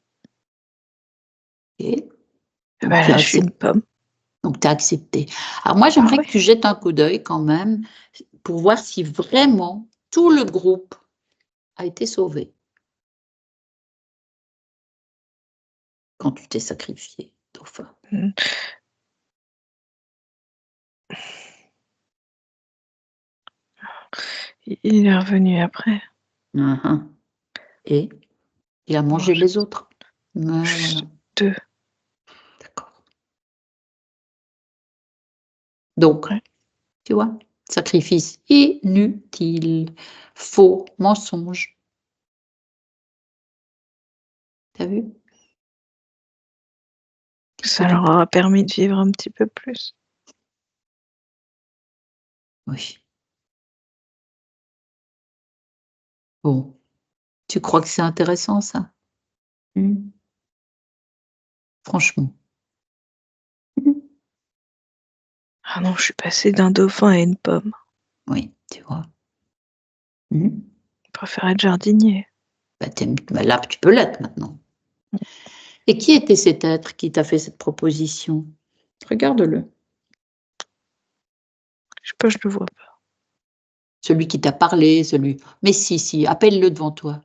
Et bah, là, je suis une pomme. Donc, tu as accepté. Alors, moi, j'aimerais que tu jettes un coup d'œil quand même pour voir si vraiment tout le groupe a été sauvé quand tu t'es sacrifié, dauphin. Il est revenu après. Et il a mangé les autres. Voilà. 2. D'accord. Donc, tu vois, sacrifice inutile, faux, mensonge. T'as vu? Ça leur aura permis de vivre un petit peu plus. Oui. Bon. Tu crois que c'est intéressant, ça? Franchement. Ah non, je suis passée d'un dauphin à une pomme. Oui, tu vois. Je préfère être jardinier. Bah là, tu peux l'être maintenant. Et qui était cet être qui t'a fait cette proposition? Regarde-le. Je sais pas, je le vois pas. Celui qui t'a parlé, celui... Mais si, appelle-le devant toi.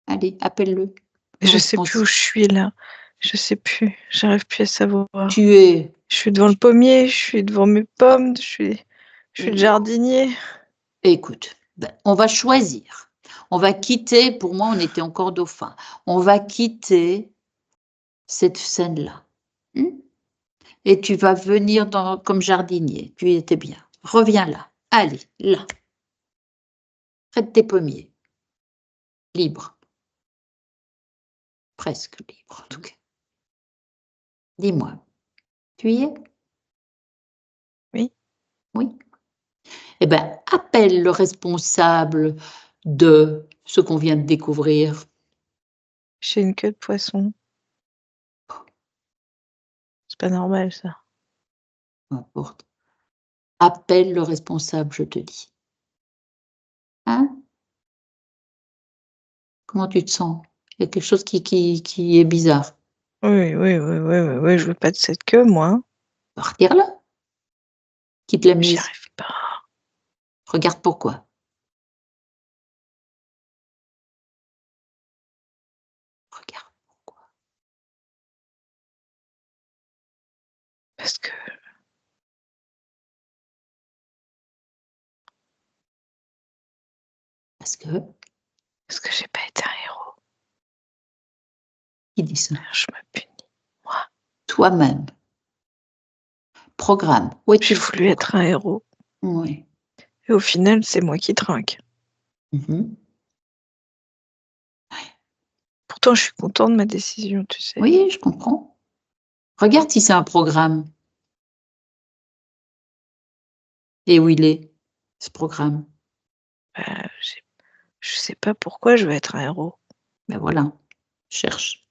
Allez, appelle-le. Je sais plus où je suis là. Je sais plus. J'arrive plus à savoir. Tu es... Je suis devant le pommier, je suis devant mes pommes, je suis le jardinier. Écoute, on va choisir. On va quitter, pour moi, on était encore dauphin. On va quitter cette scène-là. Et tu vas venir comme jardinier. Tu étais bien. Reviens là. Allez, là. Près de tes pommiers. Libre. Presque libre, en tout cas. Dis-moi, tu y es? Oui. Oui. Eh bien, appelle le responsable de ce qu'on vient de découvrir. J'ai une queue de poisson. C'est pas normal, ça. Peu importe. Appelle le responsable, je te dis. Hein? Comment tu te sens? Il y a quelque chose qui est bizarre. Oui, je veux pas de cette queue, moi. Retire-la. Quitte la mise. J'y arrive pas. Regarde pourquoi. Regarde pourquoi. Parce que j'ai pas été un héros. Qui dit ça? Je me punis. Moi. Toi-même. Programme. J'ai voulu être un héros. Oui. Et au final, c'est moi qui trinque. Pourtant, je suis contente de ma décision, tu sais. Oui, je comprends. Regarde si c'est un programme. Et où il est, ce programme? Je sais pas pourquoi je veux être un héros. Ben voilà, cherche.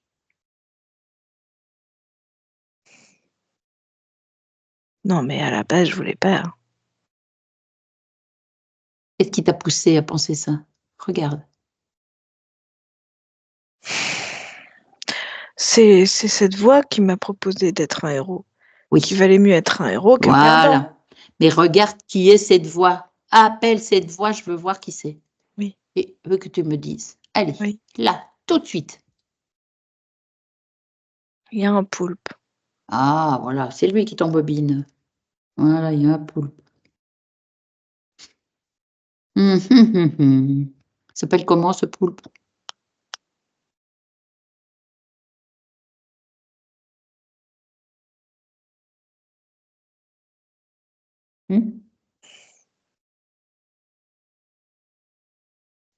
Non, mais à la base, je voulais pas. Qu'est-ce qui t'a poussé à penser ça? Regarde. C'est cette voix qui m'a proposé d'être un héros. Oui. Qu'il valait mieux être un héros qu'un perdant. Voilà. Mais regarde qui est cette voix. Appelle cette voix, je veux voir qui c'est. Oui. Et je veux que tu me dises. Allez, oui. Là, tout de suite. Il y a un poulpe. Ah, voilà, c'est lui qui t'embobine. Voilà, il y a un poulpe. Il s'appelle comment ce poulpe?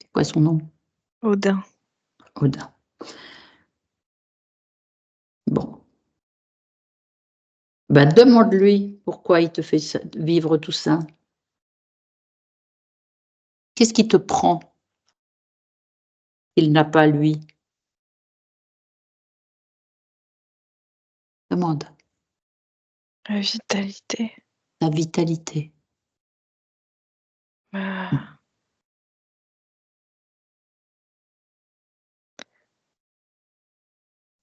C'est quoi son nom? Odin. Odin. Bon. Ben, demande-lui pourquoi il te fait vivre tout ça. Qu'est-ce qui te prend qu'il n'a pas, lui? Demande. La vitalité. La vitalité. Bah,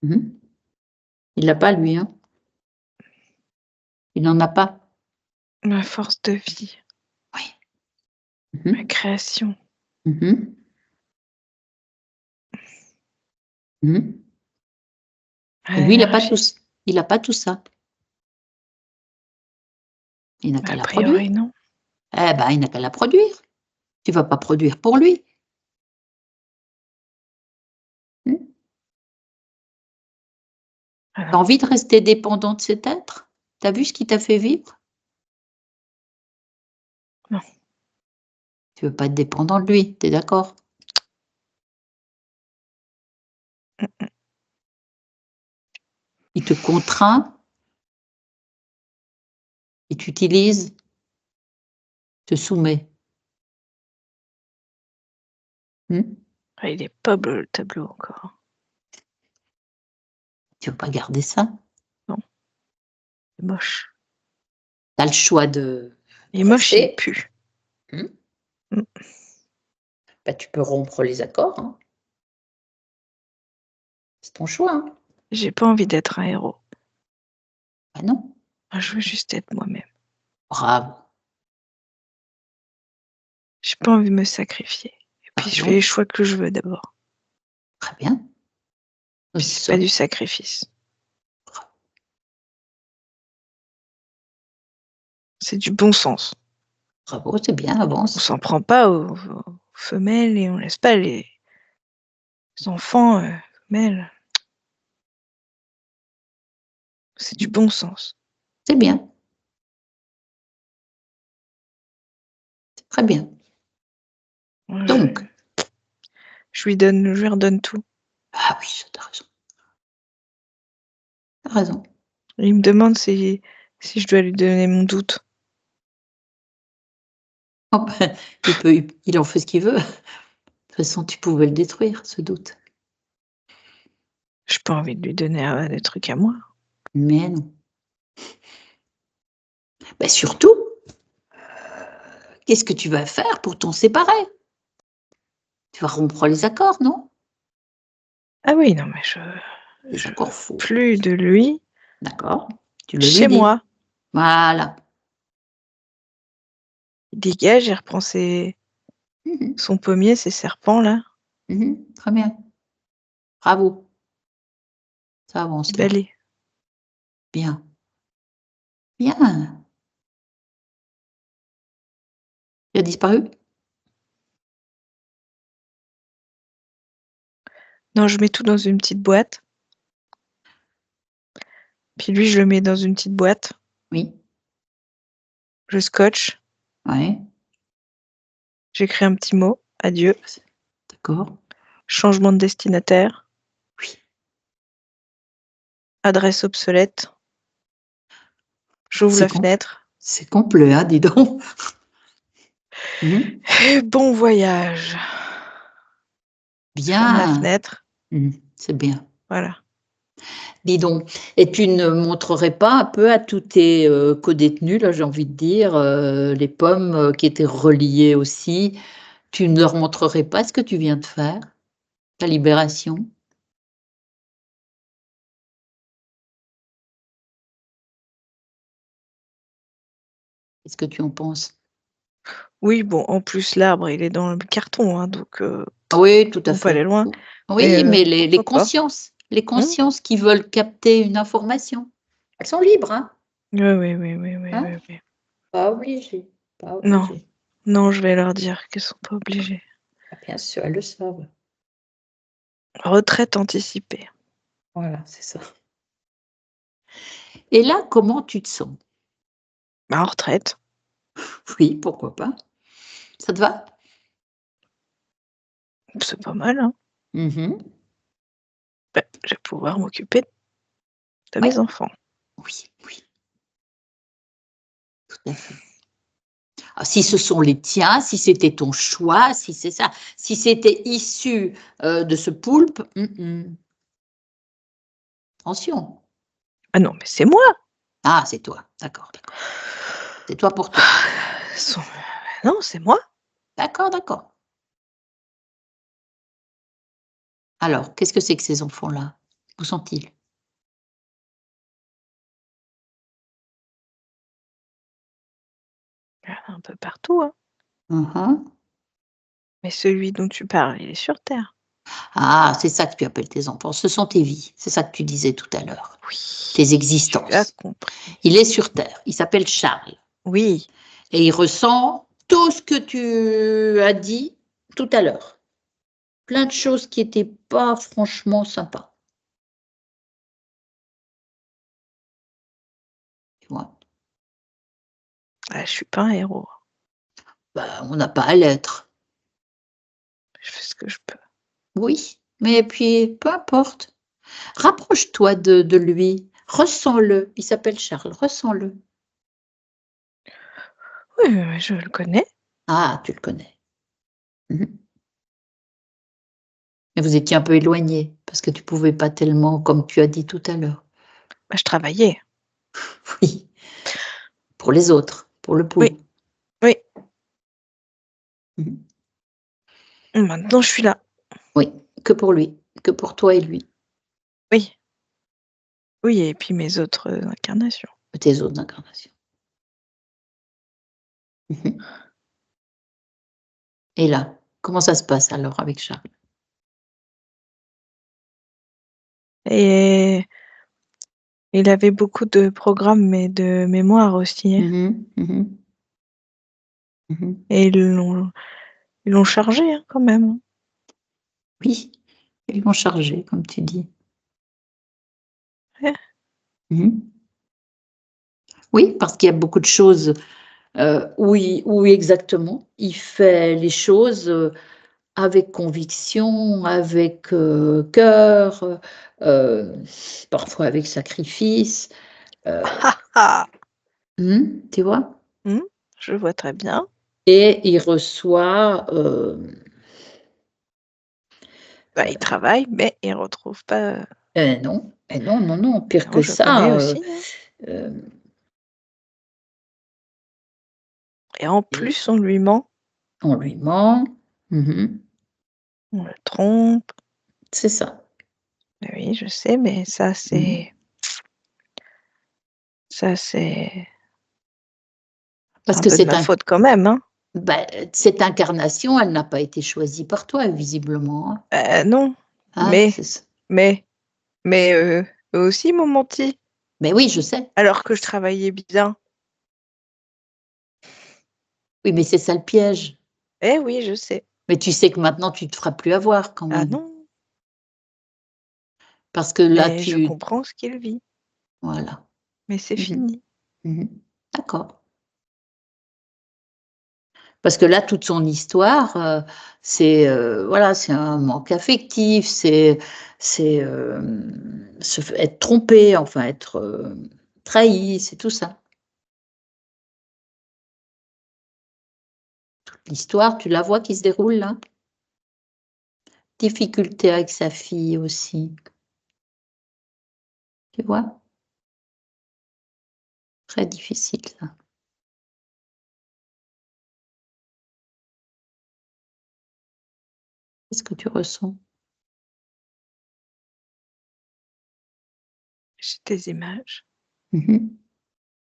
Il l'a pas, lui, hein? Il n'en a pas? ma force de vie, Oui. ma création. Et lui, il a pas tout ça. Il n'a qu'à A la produire. priori, non. Eh ben, il n'a qu'à la produire. Tu vas pas produire pour lui. Tu as envie de rester dépendant de cet être? Tu as vu ce qui t'a fait vivre? Non. Tu veux pas être dépendant de lui, tu es d'accord? Il te contraint, il t'utilise, te soumet. Ah, il est pas beau le tableau encore. Tu veux pas garder ça? Non. C'est moche. Tu as le choix de Il est moche, il pue. Bah, tu peux rompre les accords, hein. C'est ton choix, hein. J'ai pas envie d'être un héros. Bah non. Moi, je veux juste être moi-même. Bravo. J'ai pas envie de me sacrifier. Et puis, je fais les choix que je veux d'abord. Très bien. Puis, c'est pas du sacrifice. C'est du bon sens. Bravo, c'est bien, avance. On s'en prend pas aux femelles et on laisse pas les enfants femelles. C'est du bon sens. C'est bien. C'est très bien. Donc, je lui redonne tout. Ah oui, t'as raison. T'as raison. Il me demande si je dois lui donner mon doute. Oh ben, il en fait ce qu'il veut. De toute façon, tu pouvais le détruire, ce doute. J'ai pas envie de lui donner des trucs à moi. Mais non. Ben surtout, qu'est-ce que tu vas faire pour t'en séparer? Tu vas rompre les accords, non? Ah oui, non, mais Les accords faux. Plus de lui. D'accord. Tu le Chez lui dis. moi. Voilà. Il dégage, il reprend son pommier, ses serpents, là. Très bien. Bravo. Ça avance, là. Balai. Bien. Bien. Il a disparu? Non, je mets tout dans une petite boîte. Puis lui, je le mets dans une petite boîte. Oui. Je scotche. Ouais. J'écris un petit mot. Adieu. D'accord. Changement de destinataire. Oui. Adresse obsolète. J'ouvre la fenêtre. C'est complet, hein, dis donc. Et bon voyage. Bien. Ferme la fenêtre. C'est bien. Voilà. Dis donc, et tu ne montrerais pas un peu à tous tes codétenus, là, j'ai envie de dire, les pommes qui étaient reliées aussi, tu ne leur montrerais pas ce que tu viens de faire, ta libération? Qu'est-ce que tu en penses? Oui, bon, en plus, l'arbre, il est dans le carton, hein, donc oui, tout à on fait. peut aller loin. Oui, mais les consciences qui veulent capter une information, elles sont libres, hein? Oui. Hein? Pas obligées, pas Non, obligées. non, je vais leur dire qu'elles sont pas obligées. Ah, bien sûr, elles le savent. Retraite anticipée. Voilà, c'est ça. Et là, comment tu te sens? En retraite. Oui, pourquoi pas. Ça te va? C'est pas mal, hein. Ben, je vais pouvoir m'occuper de mes enfants. Oui. Tout à fait. Si ce sont les tiens, si c'était ton choix, si c'est ça, si c'était issu de ce poulpe, attention. Ah non, mais c'est moi. Ah, c'est toi, d'accord. C'est toi pour toi. Non, c'est moi. D'accord. Alors, qu'est-ce que c'est que ces enfants-là? Où sont-ils? Un peu partout, hein. Mais celui dont tu parles, il est sur Terre. Ah, c'est ça que tu appelles tes enfants. Ce sont tes vies. C'est ça que tu disais tout à l'heure. Oui. Tes existences. Tu as compris. Il est sur Terre. Il s'appelle Charles. Oui. Et il ressent tout ce que tu as dit tout à l'heure. Plein de choses qui n'étaient pas franchement sympas. Tu vois? Je ne suis pas un héros. On n'a pas à l'être. Je fais ce que je peux. Oui, mais puis, peu importe. Rapproche-toi de lui. Ressens-le. Il s'appelle Charles. Ressens-le. Oui, je le connais. Ah, tu le connais. Mais vous étiez un peu éloignés parce que tu pouvais pas tellement, comme tu as dit tout à l'heure. Je travaillais. Oui. Pour les autres, pour le pouls. Oui. Maintenant, je suis là. Oui, que pour lui, que pour toi et lui. Oui. Oui, et puis mes autres incarnations. Tes autres incarnations. Et là, comment ça se passe alors avec Charles? Et il avait beaucoup de programmes et de mémoire aussi. Et ils l'ont chargé quand même. Oui, ils l'ont chargé, comme tu dis. Ouais. Oui, parce qu'il y a beaucoup de choses où exactement il fait les choses avec conviction, avec cœur, parfois avec sacrifice. Tu vois? Je vois très bien. Et il reçoit. Il travaille, mais il ne retrouve pas. Non, pire Non, que je connais ça. aussi. Et en plus, on lui ment. On lui ment. On le trompe. C'est ça. Oui, je sais, mais ça, c'est. Ça, c'est. Parce un que peu de ma faute quand même. Hein. Cette incarnation, elle n'a pas été choisie par toi, visiblement. Non. Mais eux aussi m'ont menti. Mais oui, je sais. Alors que je travaillais bien. Oui, mais c'est ça le piège. Eh oui, je sais. Mais tu sais que maintenant, tu ne te feras plus avoir quand même. Ah non. Parce que là, je comprends ce qu'il vit. Voilà. Mais c'est fini. D'accord. Parce que là, toute son histoire, c'est un manque affectif, c'est être trompé, enfin être trahi, c'est tout ça. Toute l'histoire, tu la vois qui se déroule là? Difficulté avec sa fille aussi. Tu vois? Très difficile ça. Qu'est-ce que tu ressens? J'ai des images.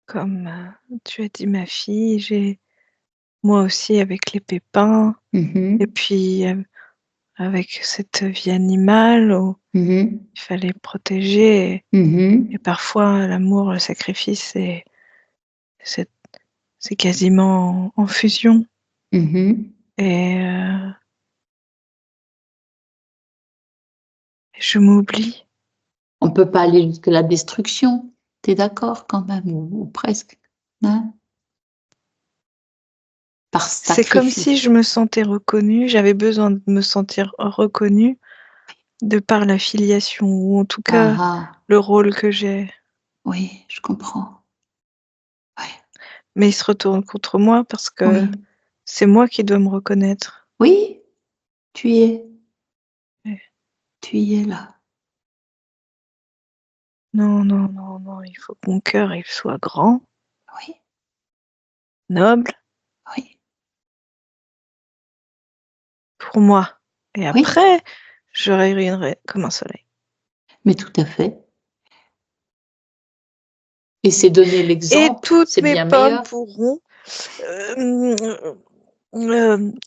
Comme tu as dit ma fille, j'ai moi aussi avec les pépins et puis avec cette vie animale où il fallait protéger et parfois l'amour, le sacrifice, c'est quasiment en fusion et je m'oublie. On ne peut pas aller jusqu'à la destruction, tu es d'accord quand même, ou presque, hein? Par C'est comme sacrifice. si je me sentais reconnue, j'avais besoin de me sentir reconnue de par la filiation ou en tout cas le rôle que j'ai. Oui, je comprends. Ouais. Mais il se retourne contre moi parce que c'est moi qui dois me reconnaître. Oui, tu y es. Ouais. Tu y es là. Non, non, non, non, il faut que mon cœur il soit grand. Oui. Noble. Oui. Pour moi. Et après, je rayonnerai comme un soleil. Mais tout à fait. Et c'est donner l'exemple. Et toutes c'est mes bien pommes meilleur. pourront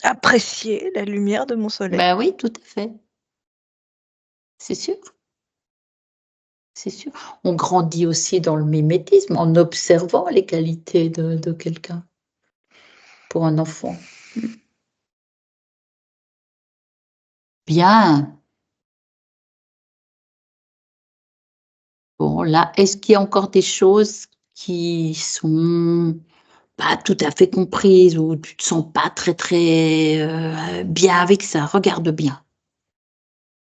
apprécier la lumière de mon soleil. Ben oui, tout à fait. C'est sûr. C'est sûr. On grandit aussi dans le mimétisme en observant les qualités de quelqu'un pour un enfant. Bien. Bon, là, est-ce qu'il y a encore des choses qui sont pas tout à fait comprises ou tu te sens pas très, très bien avec ça? Regarde bien.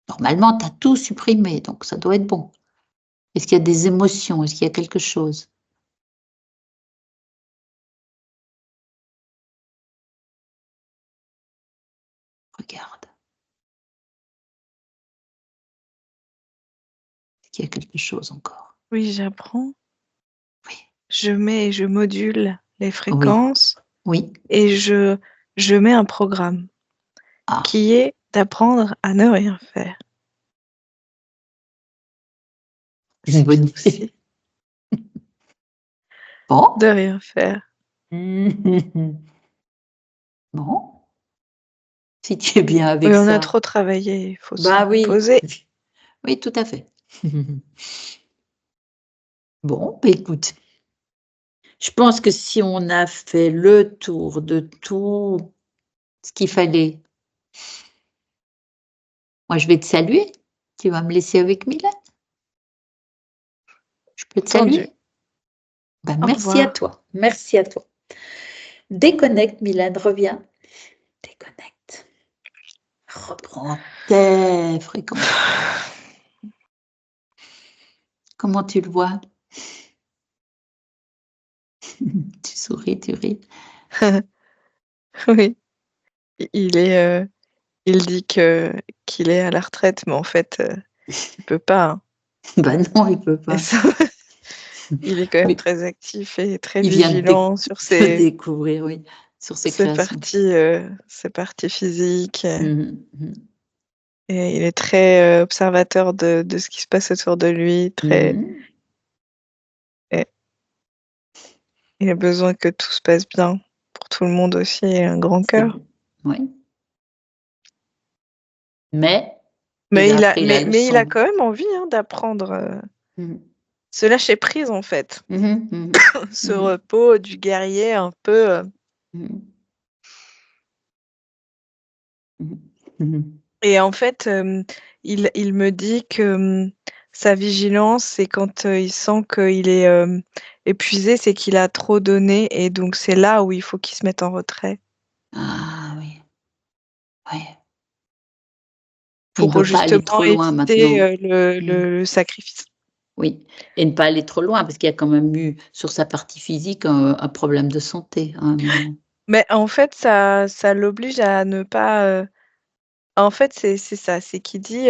Normalement, tu as tout supprimé, donc ça doit être bon. Est-ce qu'il y a des émotions? Est-ce qu'il y a quelque chose? Regarde. Est-ce qu'il y a quelque chose encore? Oui, j'apprends. Oui. Je module les fréquences. Oui. Et je mets un programme qui est d'apprendre à ne rien faire. Une bonne idée. Bon. De rien faire. Bon. Si tu es bien avec Oui, ça. on a trop travaillé, il faut se oui. reposer. Oui, tout à fait. Bon, bah écoute, je pense que si on a fait le tour de tout ce qu'il fallait, moi je vais te saluer. Tu vas me laisser avec Mylène? Je peux te saluer? Ben, merci à toi. Merci à toi. Déconnecte, Mylène, reviens. Déconnecte. Reprends tes fréquences. Comment tu le vois? Tu souris, tu ris. Oui. Il dit qu'il est à la retraite, mais en fait, il peut pas. Hein. Ben non, il peut pas. Il est quand même très actif et très il vient vigilant sur ses découvrir, oui, sur ses créations. Ses parties physiques. Mmh. Et il est très observateur de ce qui se passe autour de lui. Très. Et il a besoin que tout se passe bien pour tout le monde aussi. Et un grand cœur. Oui. Mais il a quand même envie d'apprendre. Se lâcher prise en fait. Ce repos du guerrier un peu. Et en fait, il me dit que sa vigilance, c'est quand il sent qu'il est épuisé, c'est qu'il a trop donné et donc c'est là où il faut qu'il se mette en retrait. Ah oui. Ouais. Pour justement éviter le sacrifice. Oui, et ne pas aller trop loin parce qu'il y a quand même eu sur sa partie physique un problème de santé à un moment. Mais en fait, ça l'oblige à ne pas. En fait, c'est ça, c'est qu'il dit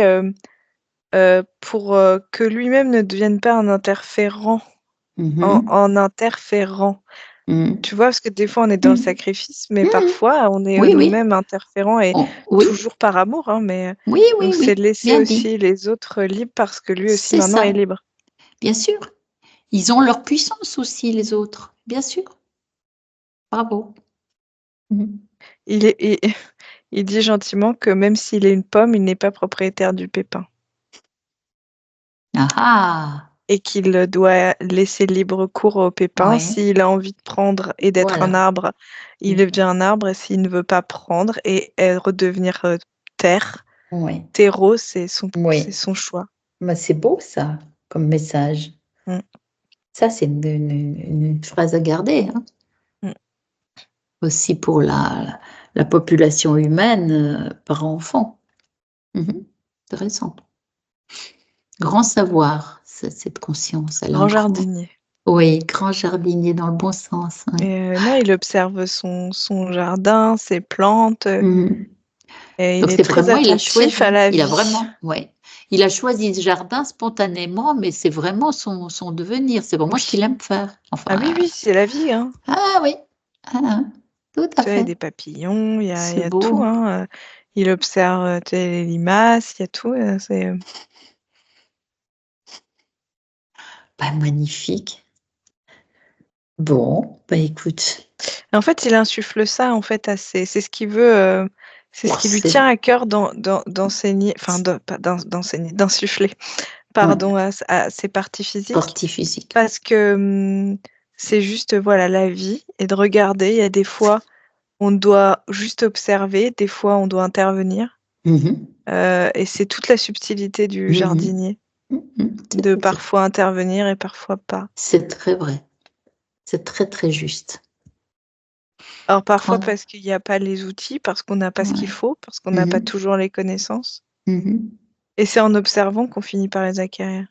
pour que lui-même ne devienne pas un interférent. En interférant. Tu vois, parce que des fois, on est dans le sacrifice, mais parfois, on est nous-mêmes interférents et toujours par amour. Hein, mais donc, c'est de laisser aussi les autres libres parce que lui aussi, maintenant, est libre. Bien sûr. Ils ont leur puissance aussi, les autres. Bien sûr. Bravo. Il dit gentiment que même s'il est une pomme, il n'est pas propriétaire du pépin. Ah. Et qu'il doit laisser libre cours au pépin. S'il a envie de prendre et d'être un arbre, il devient un arbre. Et s'il ne veut pas prendre et redevenir terre, terreau, c'est son choix. Bah, c'est beau ça, comme message. Ça, c'est une phrase à garder. Hein. Aussi pour la population humaine par enfant. Intéressant. Grand savoir, cette conscience. Grand jardinier. Oui, grand jardinier dans le bon sens. Ouais. Et non, il observe son jardin, ses plantes. Et Donc il est c'est très vraiment, il a attentif à choisi. la Il a vie. vraiment, ouais. Il a choisi ce jardin spontanément, mais c'est vraiment son devenir. C'est vraiment ce qu'il aime faire. Ah oui, Enfin, c'est la vie. Hein. ah oui, ah, tout à Tu vois, il y a fait. des papillons, il y C'est a tout. beau. Hein. Il observe tu sais, les limaces, il y a tout. C'est... Bah, magnifique. Bon, bah écoute. En fait, il insuffle ça en fait c'est ce qu'il veut, c'est ce qui lui tient à cœur d'enseigner, enfin pas d'enseigner, d'insuffler, pardon, à ses parties physiques. Partie physique. Parce que c'est juste voilà la vie et de regarder. Il y a des fois on doit juste observer, des fois on doit intervenir. Et c'est toute la subtilité du jardinier de parfois intervenir et parfois pas. C'est très vrai. C'est très très juste. Alors parfois parce qu'il n'y a pas les outils, parce qu'on n'a pas ce qu'il faut, parce qu'on n'a pas toujours les connaissances. Et c'est en observant qu'on finit par les acquérir.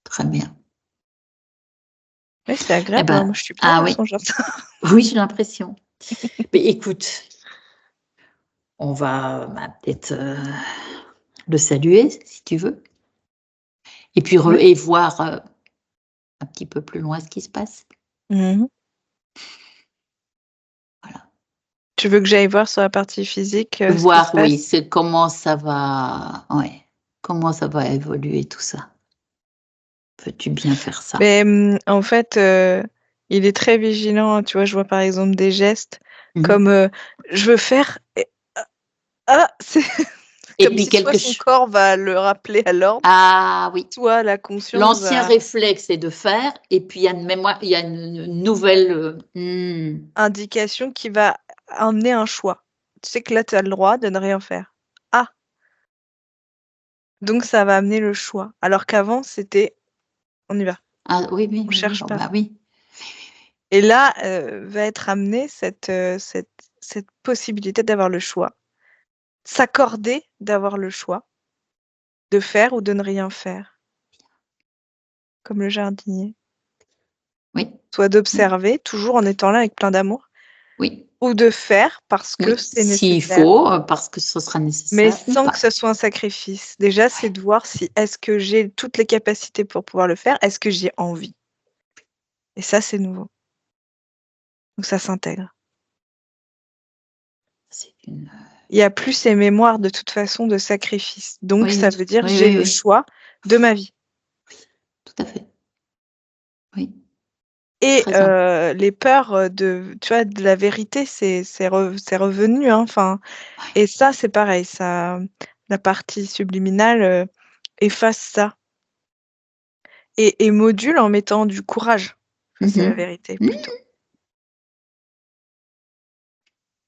Très bien. Oui, c'est agréable. Moi, je suis bien dans son jardin. Oui, j'ai l'impression. Mais écoute, on va peut-être le saluer, si tu veux. Et puis et voir un petit peu plus loin ce qui se passe. Voilà. Tu veux que j'aille voir sur la partie physique voir, ce qui se passe c'est comment ça va, comment ça va évoluer tout ça. Peux-tu bien faire ça? Mais en fait, il est très vigilant. Tu vois, je vois par exemple des gestes comme je veux faire. C'est et comme puis si soit son corps va le rappeler à l'ordre. Ah oui. Soit la conscience. L'ancien réflexe est de faire, et puis il y a une mémoire, il y a une nouvelle indication qui va amener un choix. Tu sais que là, tu as le droit de ne rien faire. Ah. Donc ça va amener le choix. Alors qu'avant, c'était on y va. Ah oui, on cherche pas. Bah oui. Et là, va être amenée cette possibilité d'avoir le choix. S'accorder d'avoir le choix de faire ou de ne rien faire. Comme le jardinier. Oui. Soit d'observer, toujours en étant là avec plein d'amour. Oui. Ou de faire parce que c'est nécessaire. S'il faut, parce que ce sera nécessaire. Mais sans que ce soit un sacrifice. Déjà, c'est de voir si est-ce que j'ai toutes les capacités pour pouvoir le faire, est-ce que j'ai envie. Et ça, c'est nouveau. Donc ça s'intègre. Il n'y a plus ces mémoires de toute façon de sacrifice. Donc ça veut dire j'ai le choix de ma vie. Tout à fait. Oui. Et les peurs de la vérité, c'est revenu. Hein, et ça, c'est pareil. Ça, la partie subliminale efface ça. Et module en mettant du courage. C'est la vérité, plutôt.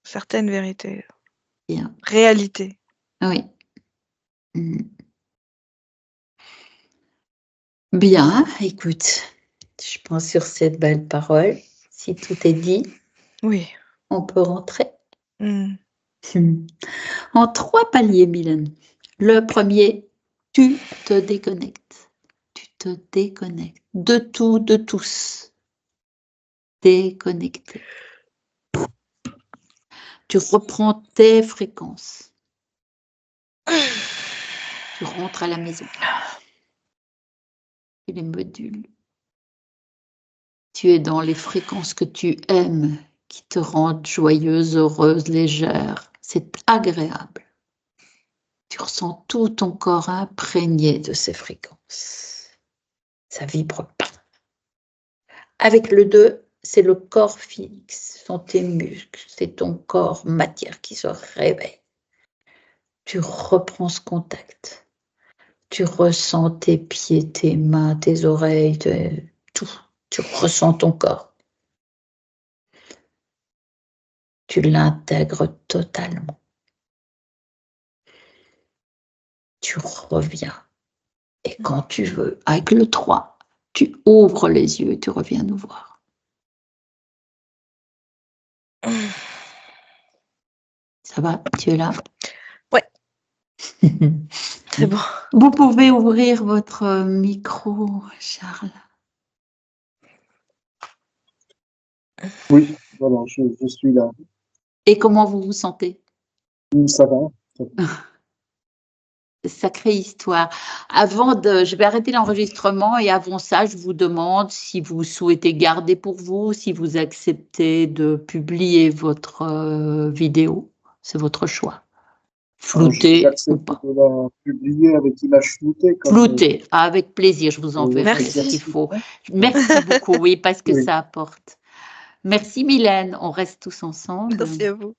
Certaines vérités. Bien. Réalité. Oui. Bien, écoute, je pense sur cette belle parole, si tout est dit, oui, on peut rentrer. En 3 paliers, Mylène. Le premier, tu te déconnectes. Tu te déconnectes de tout, de tous. Déconnecté. Tu reprends tes fréquences. Tu rentres à la maison. Tu les modules. Tu es dans les fréquences que tu aimes, qui te rendent joyeuse, heureuse, légère. C'est agréable. Tu ressens tout ton corps imprégné de ces fréquences. Ça vibre pas. Avec le 2, c'est le corps physique, ce sont tes muscles, c'est ton corps matière qui se réveille. Tu reprends ce contact. Tu ressens tes pieds, tes mains, tes oreilles, tout. Tu ressens ton corps. Tu l'intègres totalement. Tu reviens. Et quand tu veux, avec le 3, tu ouvres les yeux et tu reviens nous voir. Ça va? Tu es là? Ouais. C'est bon. Vous pouvez ouvrir votre micro, Charles. Oui, voilà, je suis là. Et comment vous vous sentez? Ça va. Sacrée histoire. Je vais arrêter l'enregistrement et avant ça, je vous demande si vous souhaitez garder pour vous, si vous acceptez de publier votre vidéo. C'est votre choix. Floutée ou pas. De la publier avec image floutée. Floutée, avec plaisir, je vous enverrai ce qu'il faut. Merci beaucoup, oui, parce que ça apporte. Merci Mylène, on reste tous ensemble. Merci à vous.